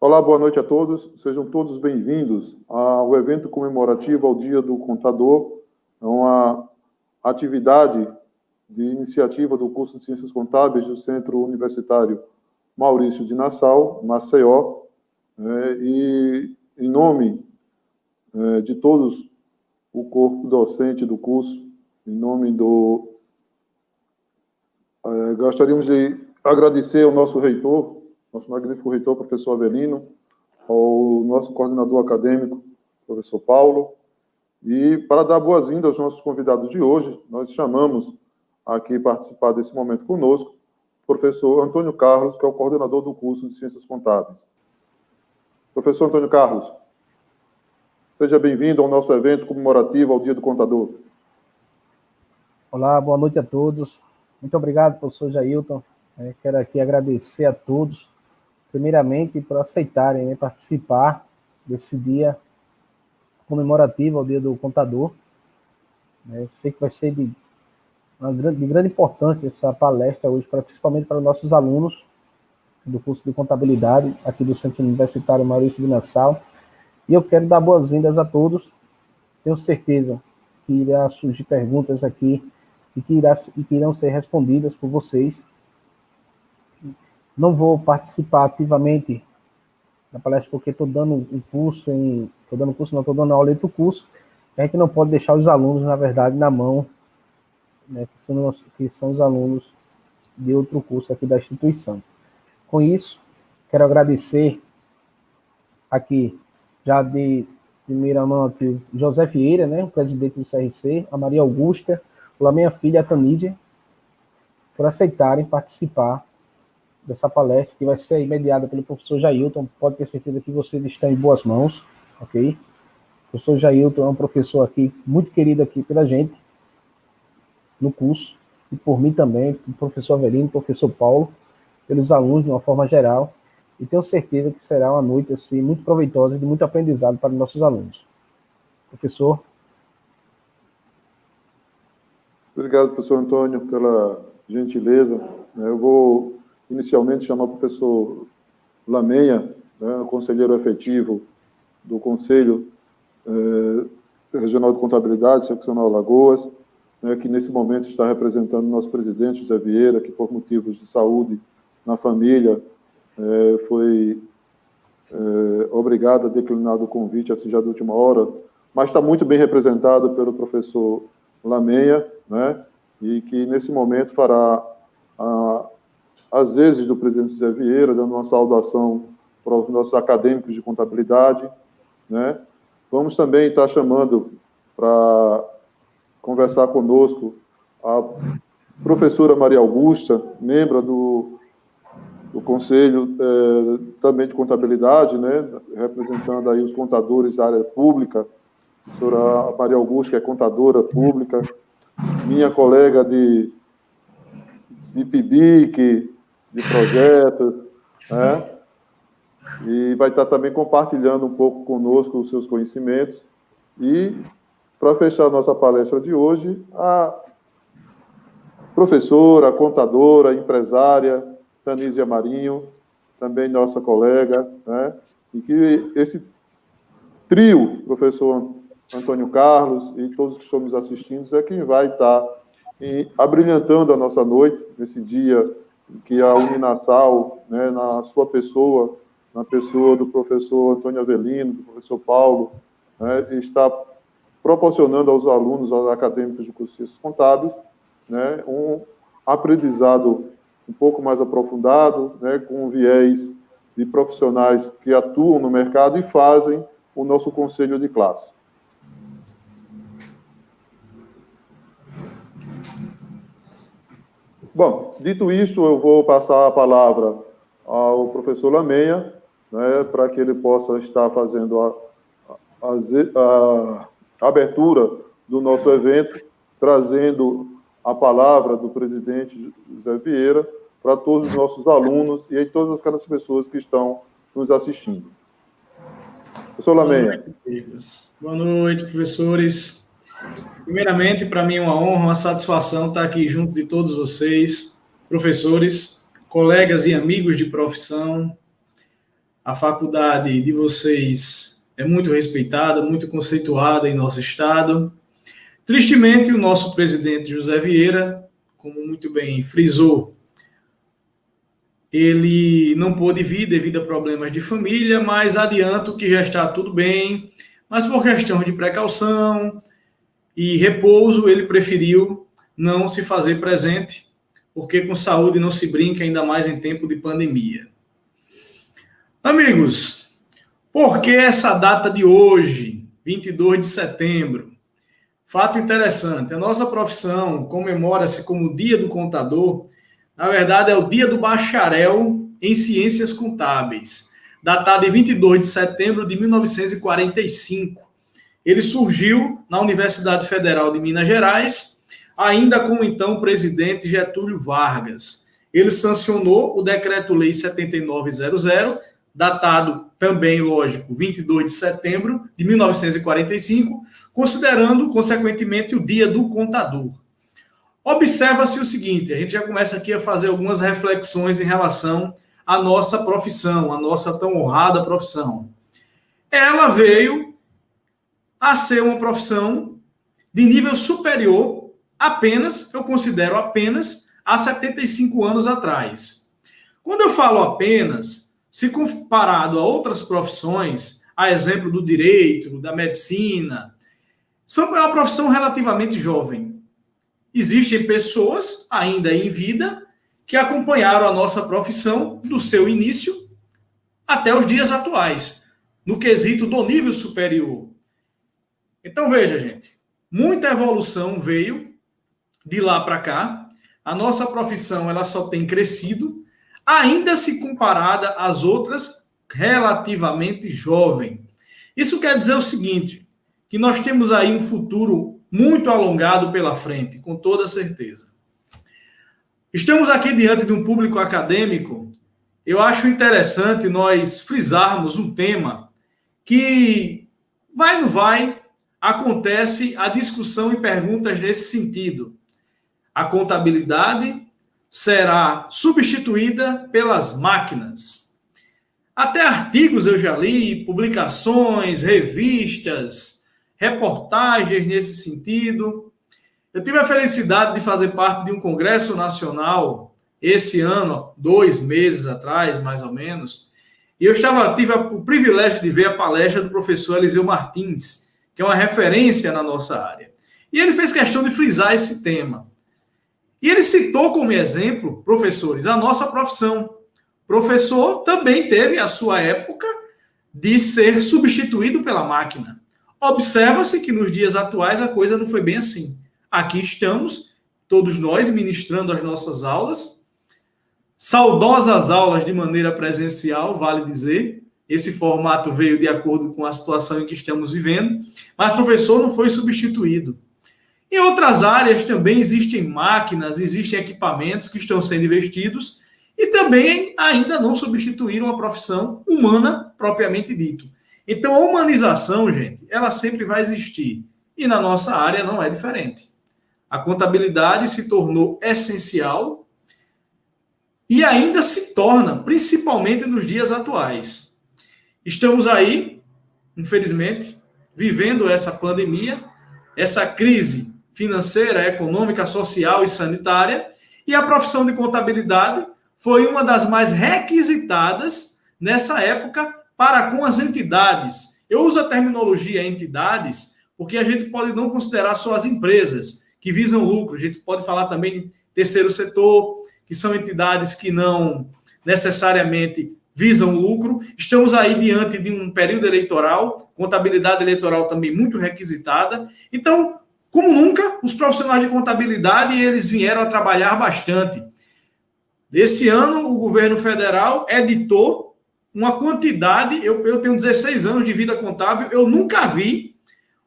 Olá, boa noite a todos. Sejam todos bem-vindos ao evento comemorativo ao Dia do Contador. É uma atividade de iniciativa do curso de Ciências Contábeis do Centro Universitário Maurício de Nassau, Maceió, e em nome de todos o corpo docente do curso, em nome do... gostaríamos de agradecer ao nosso reitor, nosso magnífico reitor, professor Avelino, ao nosso coordenador acadêmico, professor Paulo, e para dar boas-vindas aos nossos convidados de hoje, nós chamamos aqui participar desse momento conosco o professor Antônio Carlos, que é o coordenador do curso de Ciências Contábeis. Professor Antônio Carlos, seja bem-vindo ao nosso evento comemorativo ao Dia do Contador. Olá, boa noite a todos. Muito obrigado, professor Jailton. Quero aqui agradecer a todos, primeiramente, por aceitarem participar desse dia comemorativo ao Dia do Contador. Sei que vai ser de grande importância essa palestra hoje, principalmente para os nossos alunos do curso de Contabilidade, aqui do Centro Universitário Maurício de Nassau. E eu quero dar boas-vindas a todos. Tenho certeza que irá surgir perguntas aqui e que irão ser respondidas por vocês. Não vou participar ativamente da palestra porque estou dando aula do curso. A gente não pode deixar os alunos, na verdade, na mão, que são os alunos de outro curso aqui da instituição. Com isso, quero agradecer aqui, já de primeira mão aqui, José Vieira, o presidente do CRC, a Maria Augusta, a minha filha, a Tanísia, por aceitarem participar dessa palestra, que vai ser mediada pelo professor Jailton. Pode ter certeza que vocês estão em boas mãos, ok? O professor Jailton é um professor aqui, muito querido aqui pela gente, no curso, e por mim também, o professor Avelino, o professor Paulo, pelos alunos de uma forma geral, e tenho certeza que será uma noite assim, muito proveitosa e de muito aprendizado para os nossos alunos. Professor? Obrigado, professor Antônio, pela gentileza. Eu vou inicialmente chamar o professor Lameia, conselheiro efetivo do Conselho Regional de Contabilidade, Seccional Alagoas, que nesse momento está representando o nosso presidente, José Vieira, que por motivos de saúde na família foi obrigado a declinar o convite, assim já de última hora, mas está muito bem representado pelo professor Lameia, e que nesse momento fará às vezes do presidente José Vieira, dando uma saudação para os nossos acadêmicos de contabilidade. Vamos também estar chamando para conversar conosco a professora Maria Augusta, membro do Conselho também de Contabilidade, representando aí os contadores da área pública, a professora Maria Augusta, que é contadora pública, minha colega de PIBIC, de projetos, e vai estar também compartilhando um pouco conosco os seus conhecimentos. E, para fechar a nossa palestra de hoje, a professora, contadora, empresária, Tanísia Marinho, também nossa colega, e que esse trio, professor Antônio Carlos e todos que estão nos assistindo, é quem vai estar abrilhantando a nossa noite, nesse dia que a Uninassau, na sua pessoa, na pessoa do professor Antônio Avelino, do professor Paulo, está proporcionando aos alunos, aos acadêmicos de curso de Ciências Contábeis, um aprendizado um pouco mais aprofundado, com um viés de profissionais que atuam no mercado e fazem o nosso conselho de classe. Bom, dito isso, eu vou passar a palavra ao professor Lameia, para que ele possa estar fazendo a abertura do nosso evento, trazendo a palavra do presidente José Vieira para todos os nossos alunos e todas aquelas pessoas que estão nos assistindo. Professor Lameia. Boa noite, professores. Primeiramente, para mim é uma honra, uma satisfação estar aqui junto de todos vocês, professores, colegas e amigos de profissão, A faculdade de vocês é muito respeitada, muito conceituada em nosso estado. Tristemente, o nosso presidente José Vieira, como muito bem frisou, ele não pôde vir devido a problemas de família, mas adianto que já está tudo bem, mas por questão de precaução e repouso, ele preferiu não se fazer presente, porque com saúde não se brinca, ainda mais em tempo de pandemia. Amigos, por que essa data de hoje, 22 de setembro? Fato interessante, a nossa profissão comemora-se como o Dia do Contador. Na verdade, é o Dia do Bacharel em Ciências Contábeis, datado em 22 de setembro de 1945. Ele surgiu na Universidade Federal de Minas Gerais, ainda com o então presidente Getúlio Vargas. Ele sancionou o Decreto-Lei 7900, datado também, lógico, 22 de setembro de 1945, considerando, consequentemente, o Dia do Contador. Observa-se o seguinte, a gente já começa aqui a fazer algumas reflexões em relação à nossa profissão, à nossa tão honrada profissão. Ela veio a ser uma profissão de nível superior apenas, eu considero apenas, há 75 anos atrás. Quando eu falo apenas, se comparado a outras profissões, a exemplo do direito, da medicina, é uma profissão relativamente jovem. Existem pessoas ainda em vida que acompanharam a nossa profissão do seu início até os dias atuais, no quesito do nível superior. Então, veja, gente, muita evolução veio de lá para cá. A nossa profissão ela só tem crescido, ainda se comparada às outras, relativamente jovem. Isso quer dizer o seguinte, que nós temos aí um futuro muito alongado pela frente, com toda certeza. Estamos aqui diante de um público acadêmico. Eu acho interessante nós frisarmos um tema que, vai ou não vai, acontece a discussão e perguntas nesse sentido. A contabilidade será substituída pelas máquinas. Até artigos eu já li, publicações, revistas, reportagens nesse sentido. Eu tive a felicidade de fazer parte de um congresso nacional esse ano, 2 meses atrás, mais ou menos, e eu tive o privilégio de ver a palestra do professor Eliseu Martins, que é uma referência na nossa área. E ele fez questão de frisar esse tema. E ele citou como exemplo, professores, a nossa profissão. Professor também teve a sua época de ser substituído pela máquina. Observa-se que nos dias atuais a coisa não foi bem assim. Aqui estamos, todos nós, ministrando as nossas aulas, saudosas aulas de maneira presencial, vale dizer. Esse formato veio de acordo com a situação em que estamos vivendo, mas o professor não foi substituído. Em outras áreas também existem máquinas, existem equipamentos que estão sendo investidos e também ainda não substituíram a profissão humana propriamente dito. Então, a humanização, gente, ela sempre vai existir. E na nossa área não é diferente. A contabilidade se tornou essencial e ainda se torna, principalmente nos dias atuais. Estamos aí, infelizmente, vivendo essa pandemia, essa crise financeira, econômica, social e sanitária, e a profissão de contabilidade foi uma das mais requisitadas nessa época para com as entidades. Eu uso a terminologia entidades porque a gente pode não considerar só as empresas que visam lucro, a gente pode falar também de terceiro setor, que são entidades que não necessariamente visam lucro. Estamos aí diante de um período eleitoral, contabilidade eleitoral também muito requisitada. Então, como nunca, os profissionais de contabilidade eles vieram a trabalhar bastante. Esse ano, o governo federal editou uma quantidade, eu tenho 16 anos de vida contábil, eu nunca vi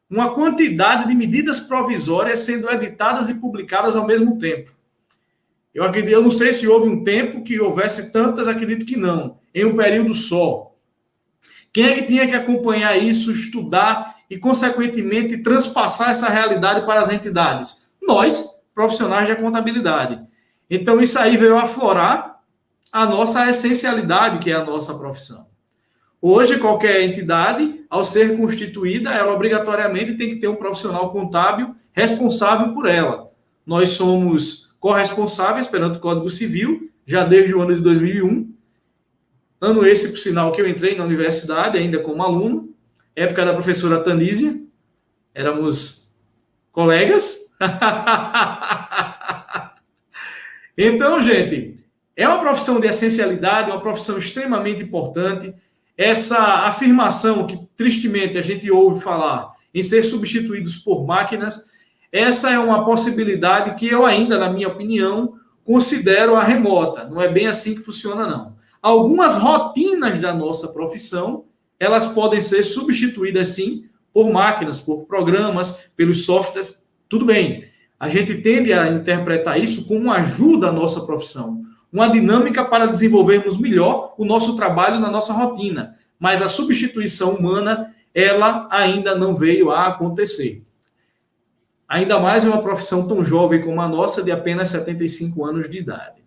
uma quantidade de medidas provisórias sendo editadas e publicadas ao mesmo tempo. Eu não sei se houve um tempo que houvesse tantas, acredito que não, em um período só. Quem é que tinha que acompanhar isso, estudar e, consequentemente, transpassar essa realidade para as entidades? Nós, profissionais da contabilidade. Então, isso aí veio aflorar a nossa essencialidade, que é a nossa profissão. Hoje, qualquer entidade, ao ser constituída, ela obrigatoriamente tem que ter um profissional contábil responsável por ela. Nós somos corresponsáveis perante o Código Civil, já desde o ano de 2001. Ano esse, por sinal, que eu entrei na universidade, ainda como aluno, época da professora Tanísia, éramos colegas. Então, gente, é uma profissão de essencialidade, uma profissão extremamente importante. Essa afirmação que, tristemente, a gente ouve falar em ser substituídos por máquinas, essa é uma possibilidade que eu ainda, na minha opinião, considero a remota. Não é bem assim que funciona, não. Algumas rotinas da nossa profissão, elas podem ser substituídas, sim, por máquinas, por programas, pelos softwares, tudo bem. A gente tende a interpretar isso como uma ajuda à nossa profissão, uma dinâmica para desenvolvermos melhor o nosso trabalho na nossa rotina. Mas a substituição humana, ela ainda não veio a acontecer. Ainda mais em uma profissão tão jovem como a nossa, de apenas 75 anos de idade.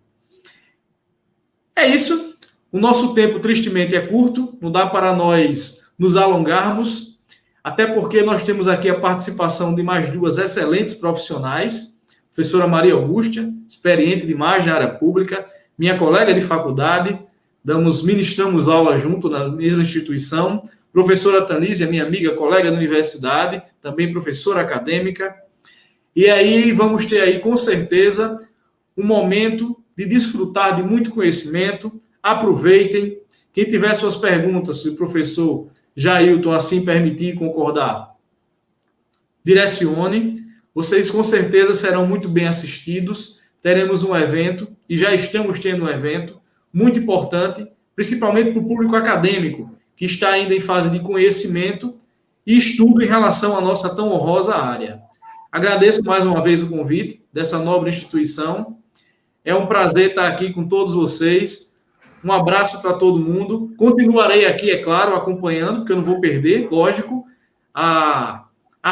É isso. O nosso tempo, tristemente, é curto. Não dá para nós nos alongarmos, até porque nós temos aqui a participação de mais duas excelentes profissionais. Professora Maria Augusta, experiente demais na área pública, minha colega de faculdade, ministramos aula junto na mesma instituição. Professora Tanísia, minha amiga, colega da universidade, também professora acadêmica. E aí vamos ter aí, com certeza, um momento de desfrutar de muito conhecimento. Aproveitem. Quem tiver suas perguntas, se o professor Jailton assim permitir e concordar, direcione. Vocês com certeza serão muito bem assistidos. Teremos um evento, e já estamos tendo um evento muito importante, principalmente para o público acadêmico, que está ainda em fase de conhecimento e estudo em relação à nossa tão honrosa área. Agradeço mais uma vez o convite dessa nobre instituição. É um prazer estar aqui com todos vocês. Um abraço para todo mundo. Continuarei aqui, é claro, acompanhando, porque eu não vou perder, lógico, a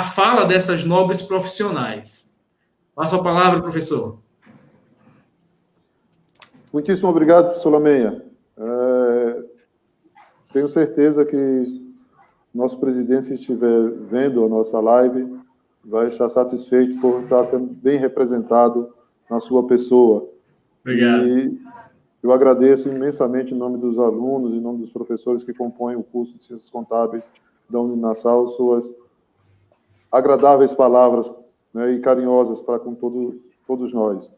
fala dessas nobres profissionais. Passo a palavra, professor. Muitíssimo obrigado, professor Lameia. Tenho certeza que nosso presidente, se estiver vendo a nossa live, vai estar satisfeito por estar sendo bem representado na sua pessoa. Obrigado. E eu agradeço imensamente em nome dos alunos, em nome dos professores que compõem o curso de Ciências Contábeis da Uninassal, suas agradáveis palavras, né, e carinhosas para com todos nós.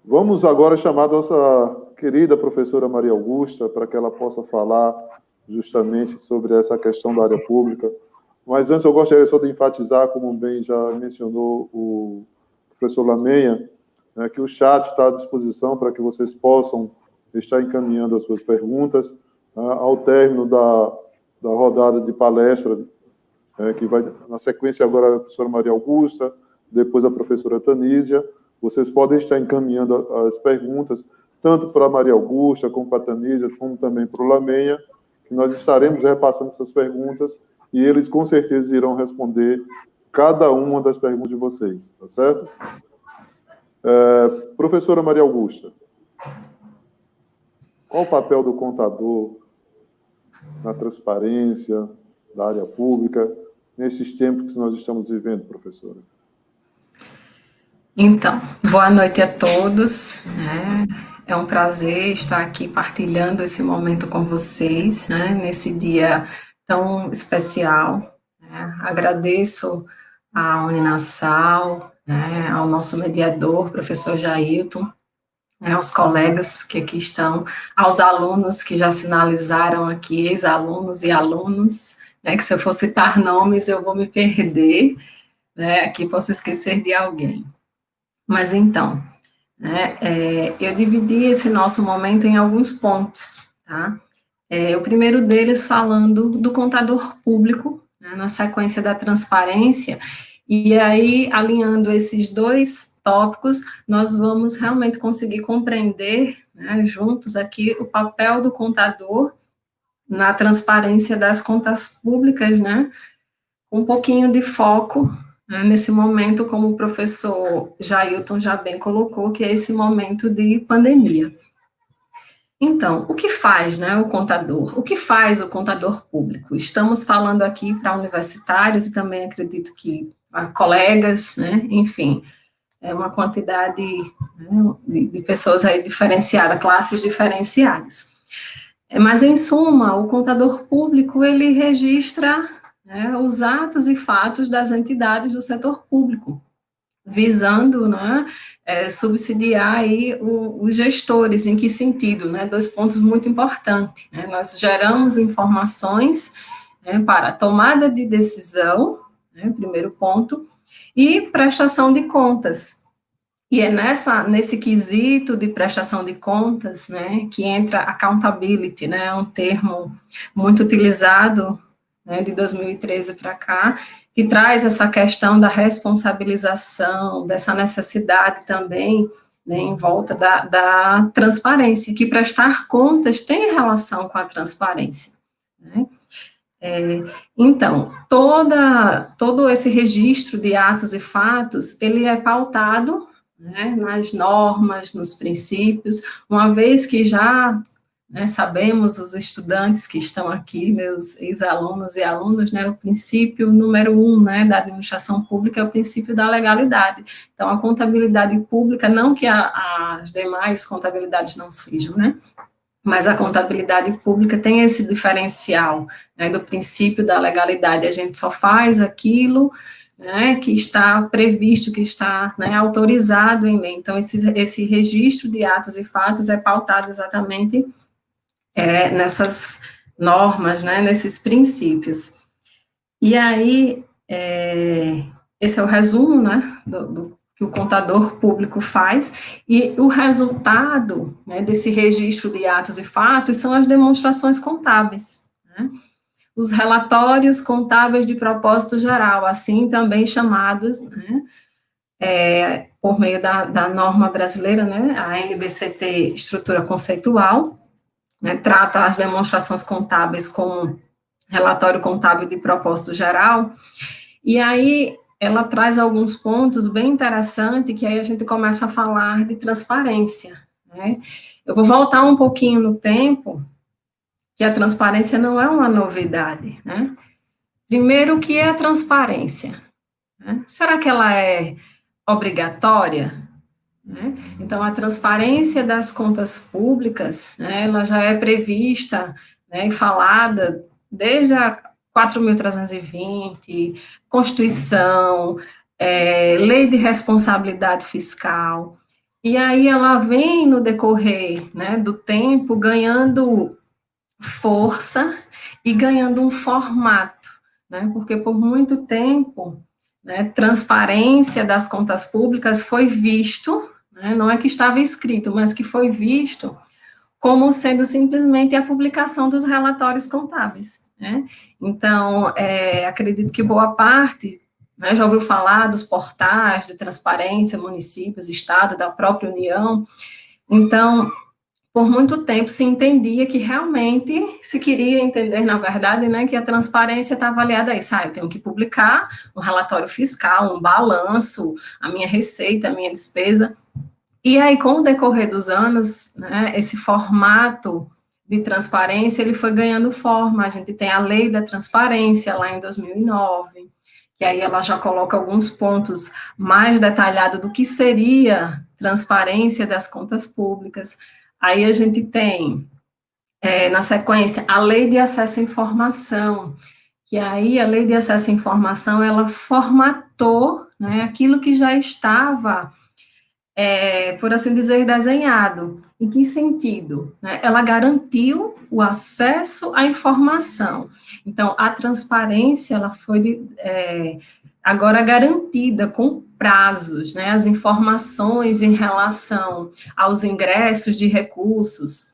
Vamos agora chamar a nossa querida professora Maria Augusta para que ela possa falar justamente sobre essa questão da área pública. Mas antes eu gostaria só de enfatizar, como bem já mencionou o professor Lameia, né, que o chat está à disposição para que vocês possam estar encaminhando as suas perguntas. Ao término da rodada de palestra, que vai, na sequência agora a professora Maria Augusta, depois a professora Tanísia, vocês podem estar encaminhando as perguntas, tanto para a Maria Augusta, como para a Tanísia, como também para o Lameia, que nós estaremos repassando essas perguntas e eles com certeza irão responder cada uma das perguntas de vocês, tá certo? Professora Maria Augusta, qual o papel do contador na transparência da área pública nesses tempos que nós estamos vivendo, professora? Então, boa noite a todos, né? É um prazer estar aqui partilhando esse momento com vocês, né? Nesse dia tão especial, né? Agradeço à Uninassal, né? Ao nosso mediador, professor Jailton, né? Aos colegas que aqui estão, aos alunos que já sinalizaram aqui, ex-alunos e alunos, né? Que se eu for citar nomes eu vou me perder, né? Aqui posso esquecer de alguém. Mas então, né, eu dividi esse nosso momento em alguns pontos, tá? O primeiro deles falando do contador público, né, na sequência da transparência, e aí, alinhando esses dois tópicos, nós vamos realmente conseguir compreender, né, juntos aqui, o papel do contador na transparência das contas públicas, né, com um pouquinho de foco nesse momento, como o professor Jailton já bem colocou, que é esse momento de pandemia. Então, o que faz, né, o contador? O que faz o contador público? Estamos falando aqui para universitários e também acredito que para colegas, né, enfim, é uma quantidade, né, de pessoas aí diferenciadas, classes diferenciadas. Mas, em suma, o contador público, ele registra, né, os atos e fatos das entidades do setor público, visando, né, subsidiar aí os gestores. Em que sentido? Né? Dois pontos muito importantes. Né? Nós geramos informações, né, para tomada de decisão, né, primeiro ponto, e prestação de contas. E é nesse quesito de prestação de contas, né, que entra accountability, né, um termo muito utilizado, né, de 2013 para cá, que traz essa questão da responsabilização, dessa necessidade também, né, em volta da transparência, que prestar contas tem relação com a transparência, né. Então, todo esse registro de atos e fatos, ele é pautado, né, nas normas, nos princípios, uma vez que já, né, sabemos, os estudantes que estão aqui, meus ex-alunos e alunos, né, o princípio número 1, né, da administração pública é o princípio da legalidade. Então, a contabilidade pública, não que as demais contabilidades não sejam, né, mas a contabilidade pública tem esse diferencial, né, do princípio da legalidade. A gente só faz aquilo, né, que está previsto, que está, né, autorizado em lei. Então, esse registro de atos e fatos é pautado exatamente nessas normas, né, nesses princípios. E aí, esse é o resumo, né, do que o contador público faz, e o resultado, né, desse registro de atos e fatos são as demonstrações contábeis, né, os relatórios contábeis de propósito geral, assim também chamados, né, por meio da norma brasileira, né, a NBCT Estrutura Conceitual, né, trata as demonstrações contábeis como relatório contábil de propósito geral, e aí ela traz alguns pontos bem interessantes, que aí a gente começa a falar de transparência, né? Eu vou voltar um pouquinho no tempo, que a transparência não é uma novidade, né? Primeiro, o que é a transparência? Né? Será que ela é obrigatória? Né? Então, a transparência das contas públicas, né, ela já é prevista, né, e falada desde a 4.320, Constituição, Lei de Responsabilidade Fiscal, e aí ela vem no decorrer, né, do tempo ganhando força e ganhando um formato, né, porque por muito tempo, né, transparência das contas públicas foi visto, né, não é que estava escrito, mas que foi visto como sendo simplesmente a publicação dos relatórios contábeis, né? Então, acredito que boa parte, né, já ouviu falar dos portais de transparência, municípios, Estado, da própria União. Então, por muito tempo se entendia que realmente se queria entender, na verdade, né, que a transparência está avaliada a isso. Eu tenho que publicar um relatório fiscal, um balanço, a minha receita, a minha despesa. E aí, com o decorrer dos anos, né, esse formato de transparência, ele foi ganhando forma. A gente tem a Lei da Transparência, lá em 2009, que aí ela já coloca alguns pontos mais detalhados do que seria transparência das contas públicas. Aí a gente tem, na sequência, a Lei de Acesso à Informação, que aí a Lei de Acesso à Informação, ela formatou, né, aquilo que já estava, por assim dizer, desenhado. Em que sentido? Né? Ela garantiu o acesso à informação. Então, a transparência, ela foi agora garantida com prazos, né? As informações em relação aos ingressos de recursos,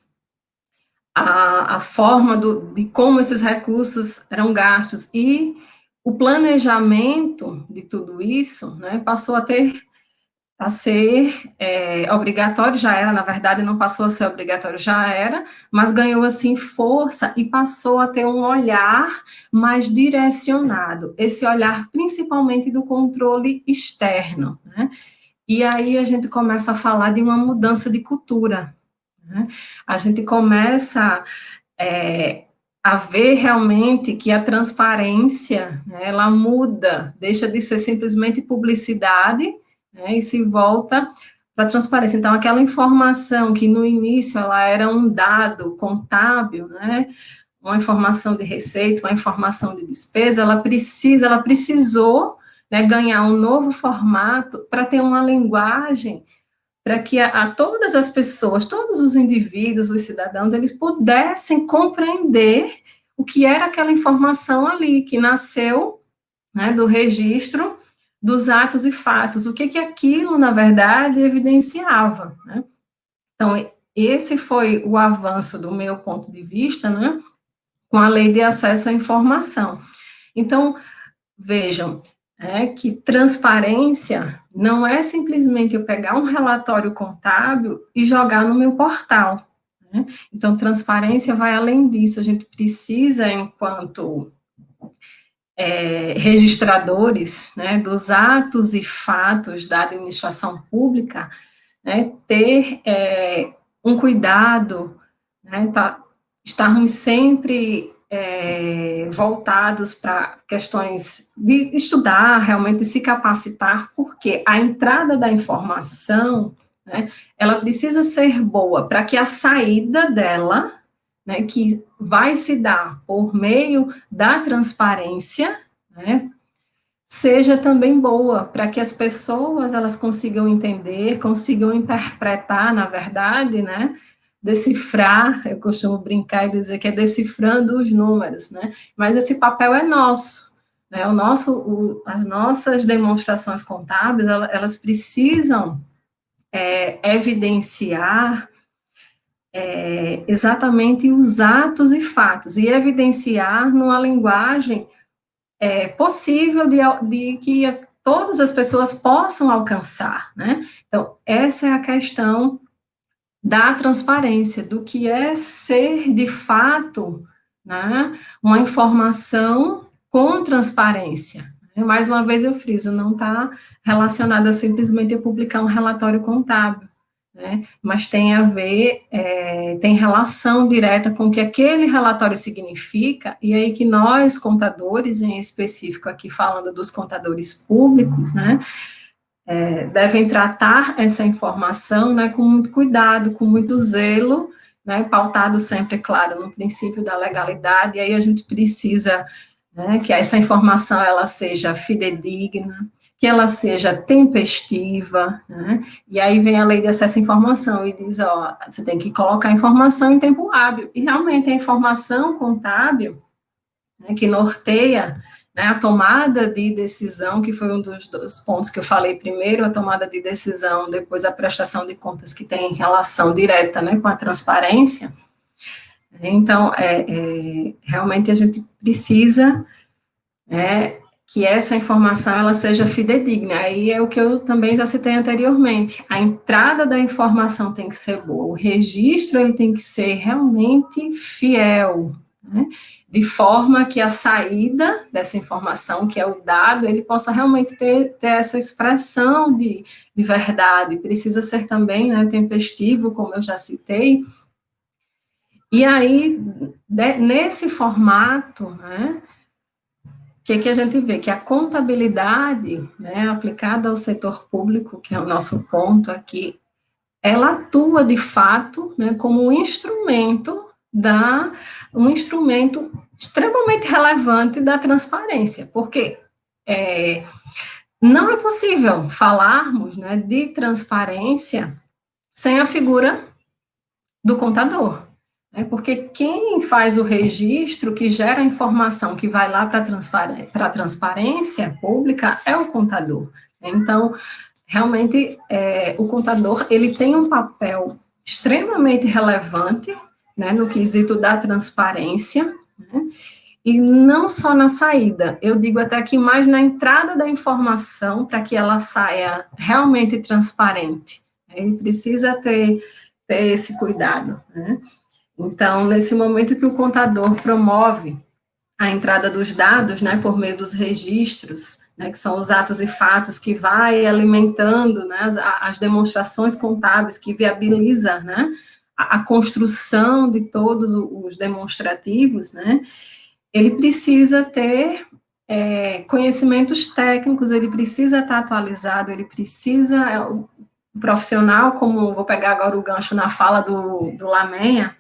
a forma de como esses recursos eram gastos e o planejamento de tudo isso, né, passou a ser obrigatório, já era, na verdade, não passou a ser obrigatório, já era, mas ganhou, assim, força e passou a ter um olhar mais direcionado, esse olhar principalmente do controle externo, né? E aí a gente começa a falar de uma mudança de cultura, né? A gente começa a ver realmente que a transparência, né, ela muda, deixa de ser simplesmente publicidade, né, e se volta para a transparência. Então, aquela informação que no início ela era um dado contábil, né, uma informação de receita, uma informação de despesa, ela precisou, né, ganhar um novo formato para ter uma linguagem para que a todas as pessoas, todos os indivíduos, os cidadãos, eles pudessem compreender o que era aquela informação ali, que nasceu, né, do registro dos atos e fatos, o que aquilo, na verdade, evidenciava, né? Então, esse foi o avanço do meu ponto de vista, né, com a Lei de Acesso à Informação. Então, vejam, que transparência não é simplesmente eu pegar um relatório contábil e jogar no meu portal, né? Então, transparência vai além disso, a gente precisa, enquanto registradores, né, dos atos e fatos da administração pública, né, ter um cuidado, né, estarmos sempre voltados para questões de estudar, realmente de se capacitar, porque a entrada da informação, né, ela precisa ser boa para que a saída dela, né, que vai se dar por meio da transparência, né, seja também boa, para que as pessoas elas consigam entender, consigam interpretar, na verdade, né, decifrar, eu costumo brincar e dizer que é decifrando os números, né, mas esse papel é nosso, né, as nossas demonstrações contábeis, elas precisam evidenciar exatamente os atos e fatos, e evidenciar numa linguagem possível de que todas as pessoas possam alcançar, né? Então, essa é a questão da transparência, do que é ser, de fato, né, uma informação com transparência. Mais uma vez eu friso, não está relacionada simplesmente a publicar um relatório contábil, né, mas tem a ver, tem relação direta com o que aquele relatório significa, e aí que nós, contadores, em específico aqui falando dos contadores públicos, né, devem tratar essa informação, né, com muito cuidado, com muito zelo, né, pautado sempre, claro, no princípio da legalidade, e aí a gente precisa, né, que essa informação ela seja fidedigna, que ela seja tempestiva, né? E aí vem a Lei de Acesso à Informação e diz, ó, você tem que colocar a informação em tempo hábil, e realmente a informação contábil, né, que norteia, né, a tomada de decisão, que foi um dos pontos que eu falei primeiro, a tomada de decisão, depois a prestação de contas, que tem relação direta, né, com a transparência. Então, realmente a gente precisa que essa informação ela seja fidedigna. Aí é o que eu também já citei anteriormente. A entrada da informação tem que ser boa, o registro ele tem que ser realmente fiel, né? De forma que a saída dessa informação, que é o dado, ele possa realmente ter essa expressão de verdade. Precisa ser também, né, tempestivo, como eu já citei. E aí, nesse formato, né, que a gente vê? Que a contabilidade, né, aplicada ao setor público, que é o nosso ponto aqui, ela atua, de fato, né, como um instrumento extremamente relevante da transparência, porque não é possível falarmos, né, de transparência sem a figura do contador. Porque quem faz o registro, que gera a informação que vai lá para a transparência pública, é o contador. Então, realmente, o contador, ele tem um papel extremamente relevante, né, no quesito da transparência, né, e não só na saída, eu digo até que mais na entrada da informação, para que ela saia realmente transparente. Ele precisa ter esse cuidado, né? Então, nesse momento que o contador promove a entrada dos dados, né, por meio dos registros, né, que são os atos e fatos, que vai alimentando, né, as demonstrações contábeis, que viabiliza, né, a construção de todos os demonstrativos, né, ele precisa ter conhecimentos técnicos, ele precisa estar atualizado, ele precisa, o profissional, como vou pegar agora o gancho na fala do Lamenha,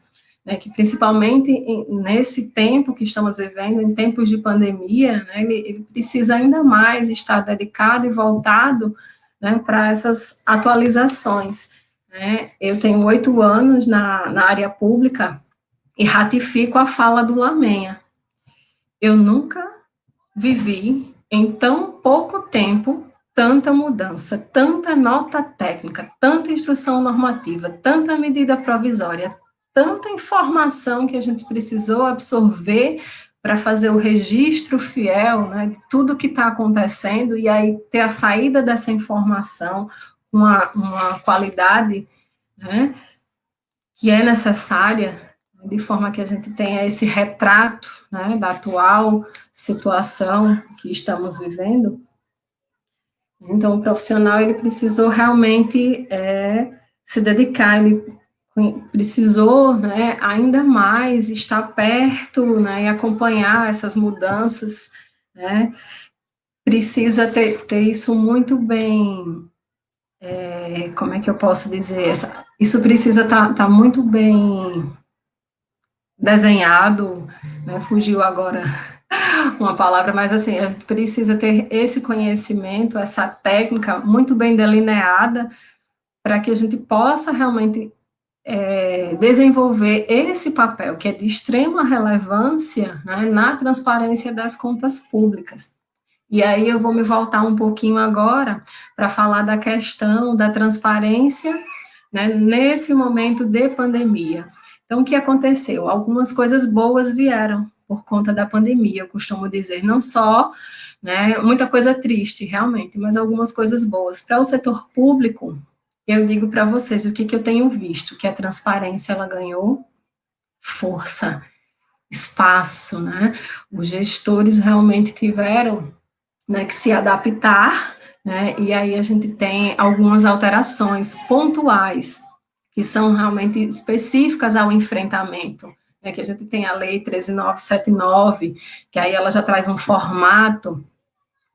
né, que principalmente nesse tempo que estamos vivendo, em tempos de pandemia, né, ele precisa ainda mais estar dedicado e voltado, né, para essas atualizações. Né. Eu tenho 8 anos na área pública e ratifico a fala do Lamenha. Eu nunca vivi em tão pouco tempo tanta mudança, tanta nota técnica, tanta instrução normativa, tanta medida provisória, tanta informação que a gente precisou absorver para fazer o registro fiel, né, de tudo que está acontecendo, e aí ter a saída dessa informação com uma qualidade, né, que é necessária, de forma que a gente tenha esse retrato, né, da atual situação que estamos vivendo. Então, o profissional, ele precisou realmente se dedicar, ele precisou, né, ainda mais estar perto, né, e acompanhar essas mudanças, né, precisa ter isso muito bem, como é que eu posso dizer, isso precisa estar muito bem desenhado, né, fugiu agora uma palavra, mas assim, a gente precisa ter esse conhecimento, essa técnica muito bem delineada, para que a gente possa realmente desenvolver esse papel, que é de extrema relevância, né, na transparência das contas públicas. E aí eu vou me voltar um pouquinho agora para falar da questão da transparência, né, nesse momento de pandemia. Então, o que aconteceu? Algumas coisas boas vieram por conta da pandemia, eu costumo dizer, não só, né, muita coisa triste, realmente, mas algumas coisas boas. Para o setor público, eu digo para vocês o que eu tenho visto, que a transparência, ela ganhou força, espaço, né, os gestores realmente tiveram, né, que se adaptar, né, e aí a gente tem algumas alterações pontuais, que são realmente específicas ao enfrentamento, né, que a gente tem a Lei 13.979, que aí ela já traz um formato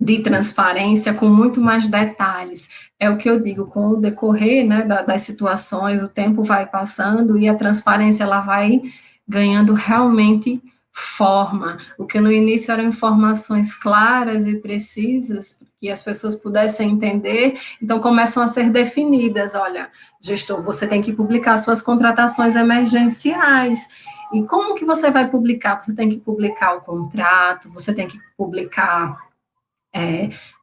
de transparência com muito mais detalhes. É o que eu digo, com o decorrer, né, das situações, o tempo vai passando e a transparência, ela vai ganhando realmente forma. O que no início eram informações claras e precisas, que as pessoas pudessem entender, então começam a ser definidas. Olha, gestor, você tem que publicar suas contratações emergenciais. E como que você vai publicar? Você tem que publicar o contrato, você tem que publicar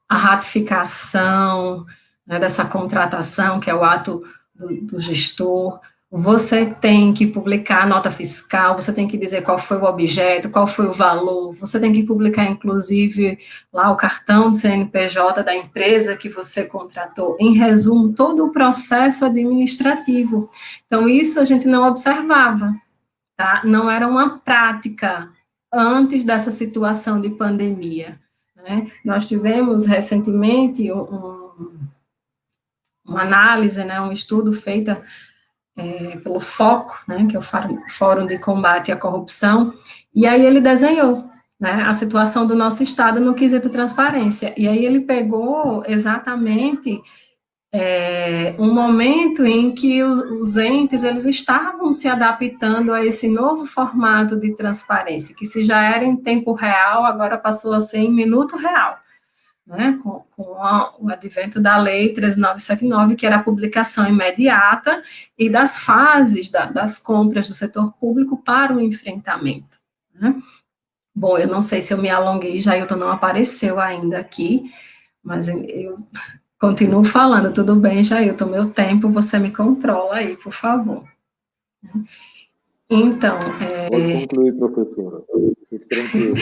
a ratificação, né, dessa contratação, que é o ato do gestor. Você tem que publicar a nota fiscal, você tem que dizer qual foi o objeto, qual foi o valor, você tem que publicar, inclusive, lá o cartão do CNPJ da empresa que você contratou. Em resumo, todo o processo administrativo. Então, isso a gente não observava, tá? Não era uma prática antes dessa situação de pandemia. Né? Nós tivemos recentemente uma análise, né, um estudo feito pelo FOCO, né, que é o Fórum de Combate à Corrupção, e aí ele desenhou, né, a situação do nosso Estado no quesito transparência, e aí ele pegou exatamente um momento em que os entes, eles estavam se adaptando a esse novo formato de transparência, que se já era em tempo real, agora passou a ser em minuto real, né, com o advento da Lei 13.979, que era a publicação imediata e das fases das compras do setor público para o enfrentamento. Né. Bom, eu não sei se eu me alonguei, Jailton não apareceu ainda aqui, mas eu continuo falando. Tudo bem, Jailton, meu tempo, você me controla aí, por favor. Então... Pode concluir, professora. Fique tranquila.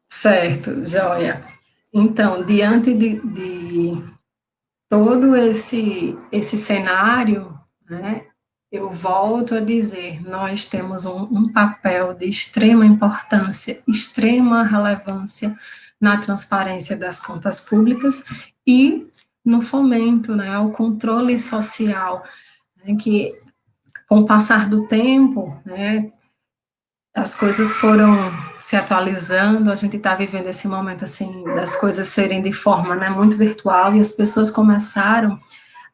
Certo, joia. Então, diante de todo esse cenário, né, eu volto a dizer, nós temos um papel de extrema importância, extrema relevância na transparência das contas públicas e no fomento, né, ao controle social, né, que com o passar do tempo, né, as coisas foram se atualizando, a gente está vivendo esse momento, assim, das coisas serem de forma, né, muito virtual, e as pessoas começaram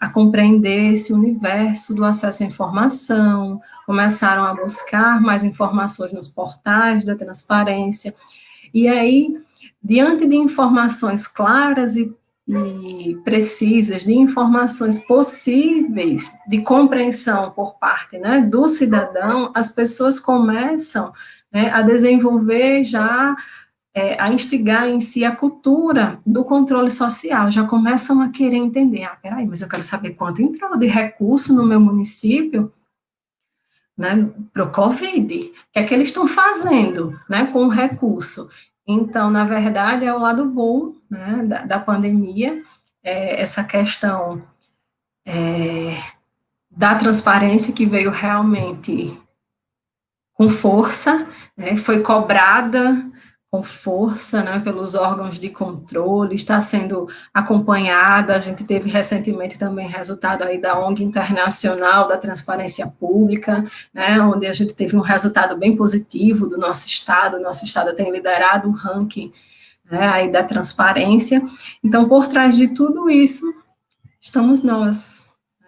a compreender esse universo do acesso à informação, começaram a buscar mais informações nos portais da transparência, e aí, diante de informações claras e precisas, de informações possíveis de compreensão por parte, né, do cidadão, as pessoas começam, né, a desenvolver já, a instigar em si a cultura do controle social, já começam a querer entender, peraí, mas eu quero saber quanto entrou de recurso no meu município, né, para o Covid, o que é que eles estão fazendo, né, com o recurso. Então, na verdade, é o lado bom, né, da pandemia, essa questão da transparência que veio realmente com força, né, foi cobrada com força, né, pelos órgãos de controle, está sendo acompanhada, a gente teve recentemente também resultado aí da ONG Internacional da Transparência Pública, né, onde a gente teve um resultado bem positivo do nosso estado tem liderado o ranking, né, aí da transparência. Então, por trás de tudo isso, estamos nós,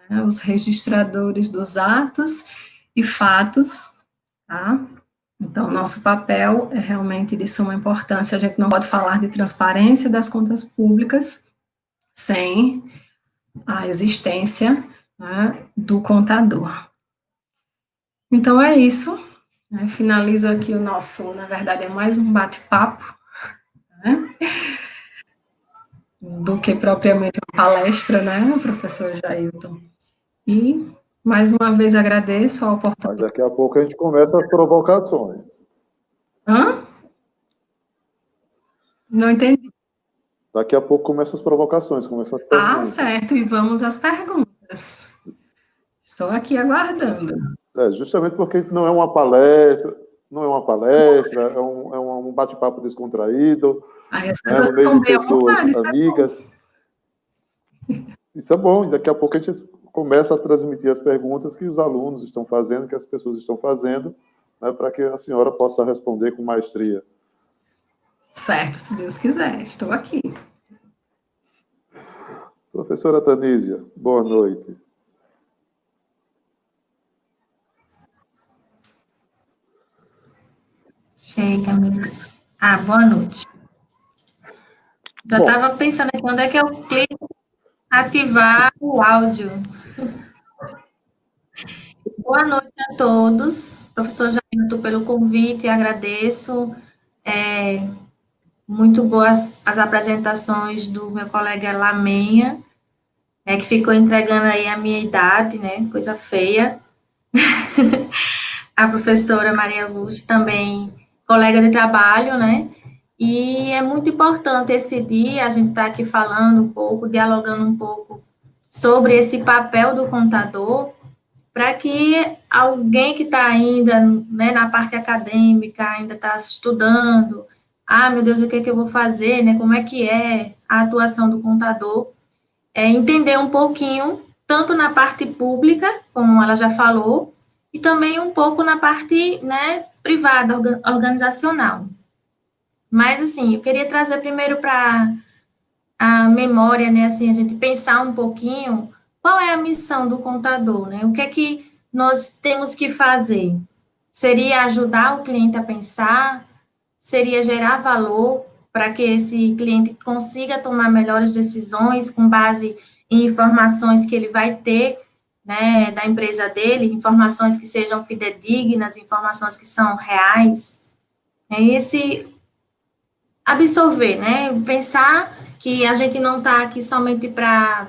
né, os registradores dos atos e fatos, tá? Então, nosso papel é realmente de suma importância. A gente não pode falar de transparência das contas públicas sem a existência, né, do contador. Então, é isso. Né, finalizo aqui o nosso, na verdade, é mais um bate-papo, né, do que propriamente uma palestra, né, professor Jailton. E, mais uma vez, agradeço a oportunidade. Mas daqui a pouco a gente começa as provocações. Hã? Não entendi. Daqui a pouco começam as provocações, começam as perguntas. Certo, e vamos às perguntas. Estou aqui aguardando. Justamente porque não é uma palestra, é um bate-papo descontraído, Aí as né, pessoas no meio de ficam bem à pessoas vontade, isso amigas. Isso é bom, e daqui a pouco a gente começa a transmitir as perguntas que os alunos estão fazendo, que as pessoas estão fazendo, né, para que a senhora possa responder com maestria. Certo, se Deus quiser, estou aqui. Professora Tanísia, boa noite. Chega, meninas. Boa noite. Já estava pensando aqui, onde é que eu clico ativar o áudio? Boa noite a todos. Professor Jailton, pelo convite, agradeço. Muito boas as apresentações do meu colega Lamenha, né, que ficou entregando aí a minha idade, né, coisa feia. A professora Maria Augusta, também colega de trabalho, né, e é muito importante esse dia, a gente está aqui falando um pouco, dialogando um pouco sobre esse papel do contador, para que alguém que está ainda, né, na parte acadêmica, ainda está estudando, meu Deus, o que é que eu vou fazer, né, como é que é a atuação do contador, entender um pouquinho, tanto na parte pública, como ela já falou, e também um pouco na parte, né, privada, organizacional. Mas, assim, eu queria trazer primeiro para a memória, né, assim, a gente pensar um pouquinho qual é a missão do contador, né, o que é que nós temos que fazer? Seria ajudar o cliente a pensar? Seria gerar valor para que esse cliente consiga tomar melhores decisões com base em informações que ele vai ter, né, da empresa dele, informações que sejam fidedignas, informações que são reais? É esse absorver, né, pensar que a gente não está aqui somente para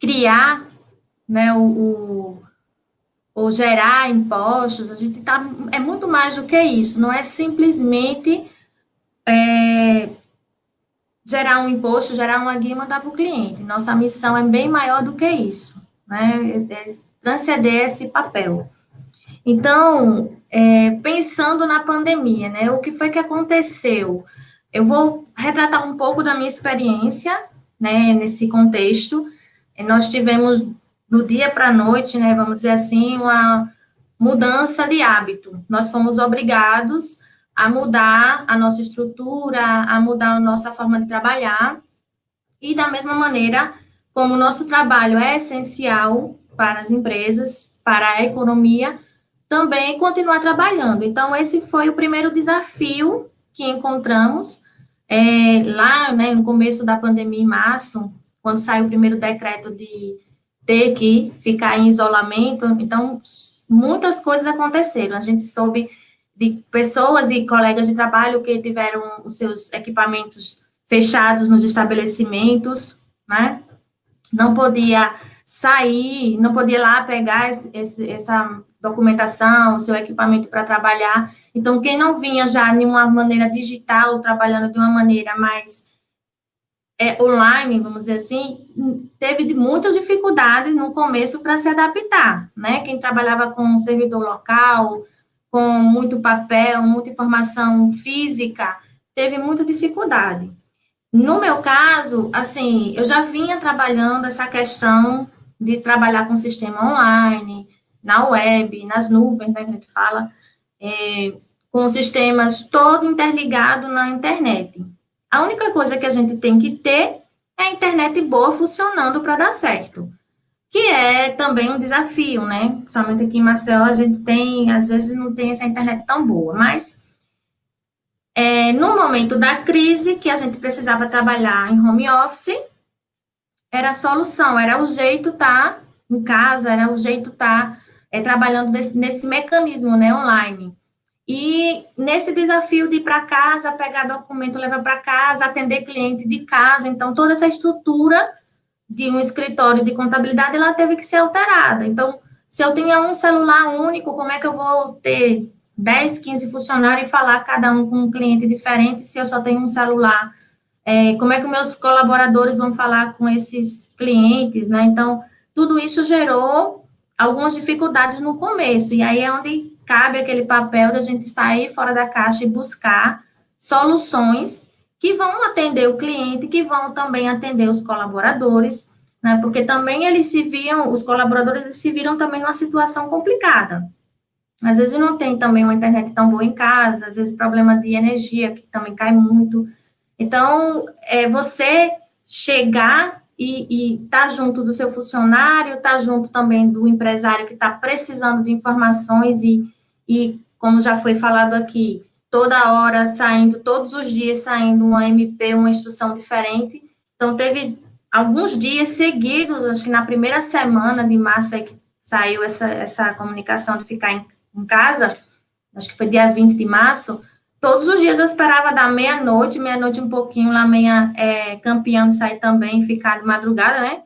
criar, né, ou gerar impostos, a gente tá, é muito mais do que isso, não é simplesmente gerar um imposto, gerar uma guia e mandar para o cliente. Nossa missão é bem maior do que isso, né, transcender esse papel. Então, pensando na pandemia, né, o que foi que aconteceu? Eu vou retratar um pouco da minha experiência, né, nesse contexto. Nós tivemos do dia para a noite, né, vamos dizer assim, uma mudança de hábito. Nós fomos obrigados a mudar a nossa estrutura, a mudar a nossa forma de trabalhar, e da mesma maneira, como o nosso trabalho é essencial para as empresas, para a economia, também continuar trabalhando. Então, esse foi o primeiro desafio que encontramos lá, né, no começo da pandemia, em março, quando saiu o primeiro decreto de ter que ficar em isolamento. Então, muitas coisas aconteceram. A gente soube de pessoas e colegas de trabalho que tiveram os seus equipamentos fechados nos estabelecimentos, né? Não podia sair, não podia ir lá pegar essa documentação, o seu equipamento para trabalhar. Então, quem não vinha já de uma maneira digital, trabalhando de uma maneira mais online, vamos dizer assim, teve muitas dificuldades no começo para se adaptar, né? Quem trabalhava com um servidor local, com muito papel, muita informação física, teve muita dificuldade. No meu caso, assim, eu já vinha trabalhando essa questão de trabalhar com sistema online, na web, nas nuvens, né, que a gente fala, com sistemas todo interligado na internet. A única coisa que a gente tem que ter é a internet boa funcionando para dar certo, que é também um desafio, né? Somente aqui em Maceió a gente tem, às vezes não tem essa internet tão boa, mas no momento da crise, que a gente precisava trabalhar em home office, era a solução, era o jeito estar em casa, era o jeito estar trabalhando nesse mecanismo, né, online. E nesse desafio de ir para casa, pegar documento, levar para casa, atender cliente de casa, então toda essa estrutura de um escritório de contabilidade, ela teve que ser alterada. Então, se eu tinha um celular único, como é que eu vou ter 10, 15 funcionários e falar cada um com um cliente diferente se eu só tenho um celular? Como é que meus colaboradores vão falar com esses clientes, né? Então, tudo isso gerou algumas dificuldades no começo, e aí é onde cabe aquele papel da gente sair fora da caixa e buscar soluções que vão atender o cliente, que vão também atender os colaboradores, né? Porque também os colaboradores eles se viram também numa situação complicada. Às vezes não tem também uma internet tão boa em casa, às vezes problema de energia, que também cai muito. Então, você chegar e estar junto do seu funcionário, estar junto também do empresário que está precisando de informações e, como já foi falado aqui, toda hora saindo, todos os dias saindo uma MP, uma instrução diferente. Então, teve alguns dias seguidos, acho que na primeira semana de março aí que saiu essa comunicação de ficar em casa, acho que foi dia 20 de março, todos os dias eu esperava dar meia-noite um pouquinho, lá meia campeão de sair também, ficar de madrugada, né?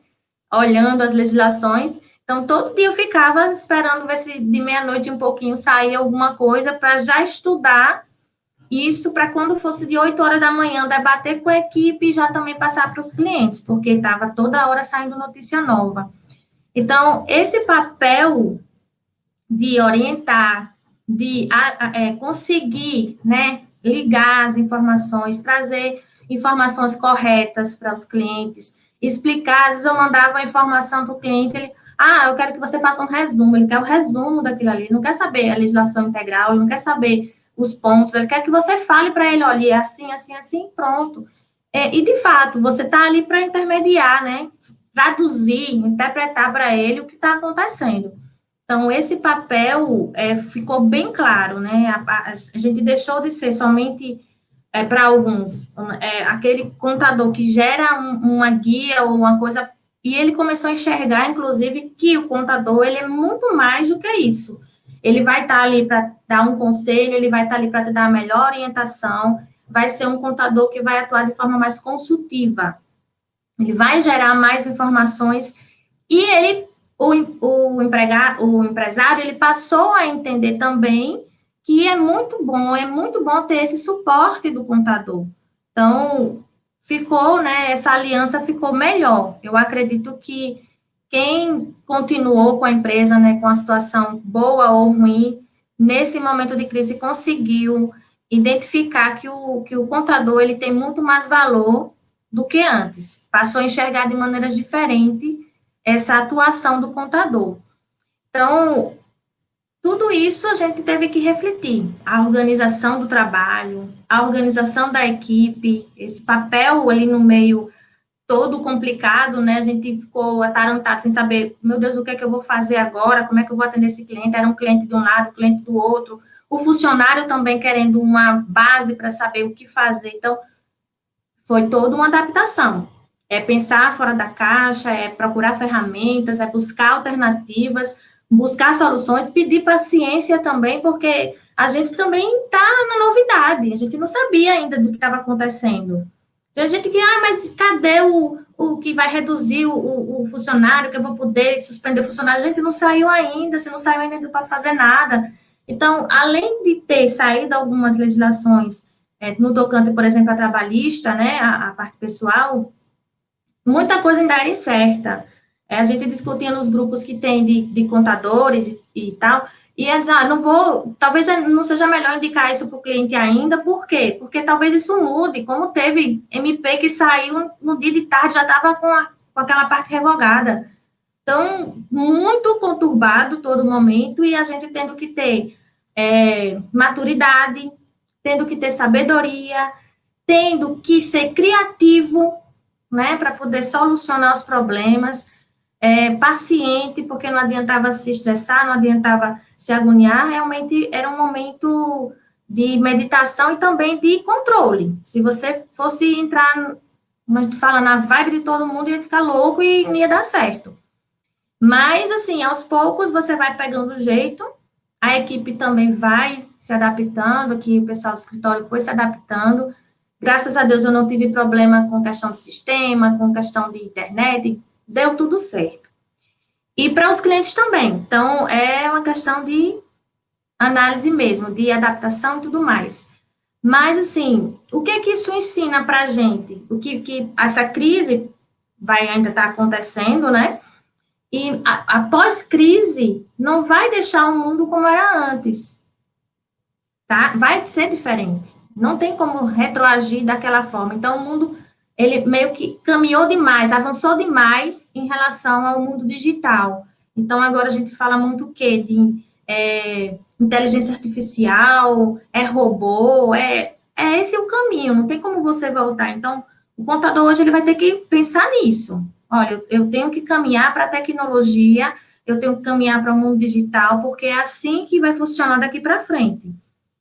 Olhando as legislações. Então, todo dia eu ficava esperando ver se de meia-noite um pouquinho saía alguma coisa para já estudar isso, para quando fosse de 8 horas da manhã, debater com a equipe e já também passar para os clientes, porque estava toda hora saindo notícia nova. Então, esse papel de orientar, de conseguir, né, ligar as informações, trazer informações corretas para os clientes, explicar. Às vezes eu mandava a informação para o cliente, ele, eu quero que você faça um resumo, ele quer o resumo daquilo ali, ele não quer saber a legislação integral, ele não quer saber os pontos, ele quer que você fale para ele, olha, é assim, assim, assim, pronto. E, de fato, você está ali para intermediar, né, traduzir, interpretar para ele o que está acontecendo. Então, esse papel ficou bem claro, né? A gente deixou de ser somente, para alguns, aquele contador que gera uma guia ou uma coisa, e ele começou a enxergar, inclusive, que o contador, ele é muito mais do que isso. Ele vai estar ali para dar um conselho, ele vai estar ali para te dar a melhor orientação, vai ser um contador que vai atuar de forma mais consultiva. Ele vai gerar mais informações e o empresário, ele passou a entender também que é muito bom ter esse suporte do contador. Então, ficou, né, essa aliança ficou melhor. Eu acredito que quem continuou com a empresa, né, com a situação boa ou ruim, nesse momento de crise, conseguiu identificar que o contador, ele tem muito mais valor do que antes. Passou a enxergar de maneiras diferentes essa atuação do contador. Então, tudo isso a gente teve que refletir. A organização do trabalho, a organização da equipe, esse papel ali no meio todo complicado, né? A gente ficou atarantado sem saber, meu Deus, o que é que eu vou fazer agora? Como é que eu vou atender esse cliente? Era um cliente de um lado, cliente do outro. O funcionário também querendo uma base para saber o que fazer. Então, foi toda uma adaptação. É pensar fora da caixa, é procurar ferramentas, é buscar alternativas, buscar soluções, pedir paciência também, porque a gente também está na novidade, a gente não sabia ainda do que estava acontecendo. Tem gente que, mas cadê o que vai reduzir o funcionário, que eu vou poder suspender o funcionário? A gente não saiu ainda, se não saiu ainda, não pode fazer nada. Então, além de ter saído algumas legislações, no tocante, por exemplo, a trabalhista, né, a parte pessoal, muita coisa ainda era incerta. A gente discutia nos grupos que tem de contadores e tal, e ia dizer, não vou, talvez não seja melhor indicar isso para o cliente ainda, por quê? Porque talvez isso mude, como teve MP que saiu no dia de tarde, já estava com aquela parte revogada. Então, muito conturbado todo momento, e a gente tendo que ter maturidade, tendo que ter sabedoria, tendo que ser criativo, né, para poder solucionar os problemas, paciente, porque não adiantava se estressar, não adiantava se agoniar, realmente era um momento de meditação e também de controle. Se você fosse entrar, como a gente fala, na vibe de todo mundo, ia ficar louco e não ia dar certo. Mas, assim, aos poucos você vai pegando o jeito, a equipe também vai se adaptando, que o pessoal do escritório foi se adaptando. Graças a Deus eu não tive problema com questão de sistema, com questão de internet, deu tudo certo. E para os clientes também. Então, é uma questão de análise mesmo, de adaptação e tudo mais. Mas, assim, o que é que isso ensina para a gente? O que essa crise vai ainda estar acontecendo, né? E após crise, não vai deixar o mundo como era antes, tá? Vai ser diferente. Não tem como retroagir daquela forma. Então, o mundo, ele meio que caminhou demais, avançou demais em relação ao mundo digital. Então, agora a gente fala muito o quê? De inteligência artificial, robô, esse o caminho, não tem como você voltar. Então, o contador hoje, ele vai ter que pensar nisso. Olha, eu tenho que caminhar para a tecnologia, eu tenho que caminhar para o mundo digital, porque é assim que vai funcionar daqui para frente.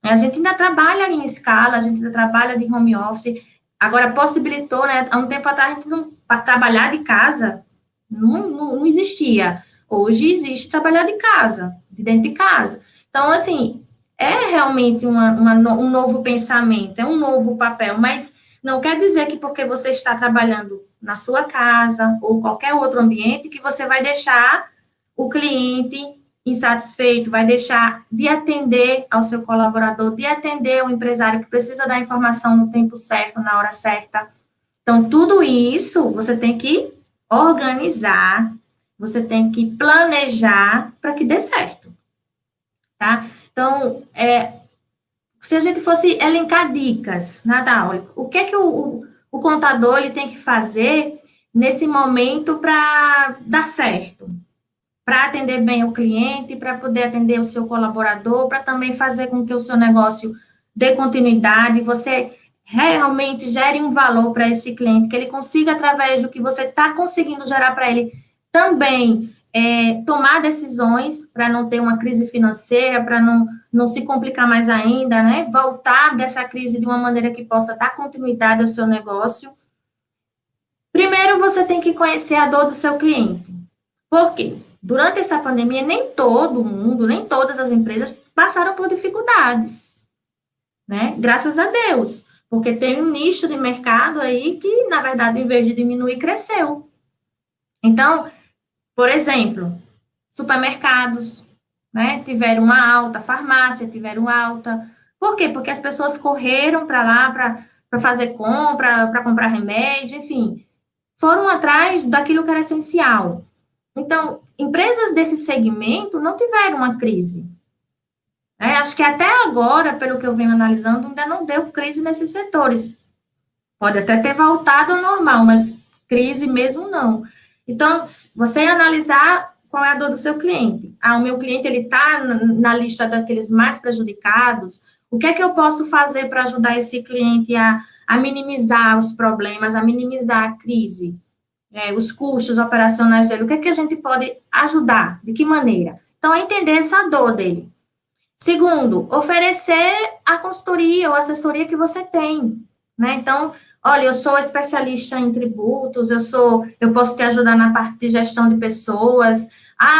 A gente ainda trabalha em escala, a gente ainda trabalha de home office, agora possibilitou, né, há um tempo atrás, a gente não, para trabalhar de casa, não existia. Hoje existe trabalhar de casa, de dentro de casa. Então, assim, é realmente um novo pensamento, é um novo papel, mas não quer dizer que porque você está trabalhando na sua casa ou qualquer outro ambiente, que você vai deixar o cliente insatisfeito, vai deixar de atender ao seu colaborador, de atender o empresário que precisa da informação no tempo certo, na hora certa. Então, tudo isso você tem que organizar, você tem que planejar para que dê certo, tá? Então, se a gente fosse elencar dicas, Natália, o que é que o contador ele tem que fazer nesse momento para dar certo? Para atender bem o cliente, para poder atender o seu colaborador, para também fazer com que o seu negócio dê continuidade, você realmente gere um valor para esse cliente, que ele consiga, através do que você está conseguindo gerar para ele, também tomar decisões para não ter uma crise financeira, para não se complicar mais ainda, né? Voltar dessa crise de uma maneira que possa dar continuidade ao seu negócio. Primeiro, você tem que conhecer a dor do seu cliente. Por quê? Durante essa pandemia, nem todo mundo, nem todas as empresas passaram por dificuldades, né? Graças a Deus, porque tem um nicho de mercado aí que, na verdade, em vez de diminuir, cresceu. Então, por exemplo, supermercados, né, tiveram uma alta, farmácia tiveram alta. Por quê? Porque as pessoas correram para lá para fazer compra, para comprar remédio, enfim, foram atrás daquilo que era essencial. Então, empresas desse segmento não tiveram uma crise. Acho que até agora, pelo que eu venho analisando, ainda não deu crise nesses setores. Pode até ter voltado ao normal, mas crise mesmo não. Então, você analisar qual é a dor do seu cliente. O meu cliente, ele está na lista daqueles mais prejudicados. O que é que eu posso fazer para ajudar esse cliente a minimizar os problemas, a minimizar a crise, os custos operacionais dele? O que é que a gente pode ajudar? De que maneira? Então, é entender essa dor dele. Segundo, oferecer a consultoria ou assessoria que você tem, né? Então, olha, eu sou especialista em tributos, eu posso te ajudar na parte de gestão de pessoas.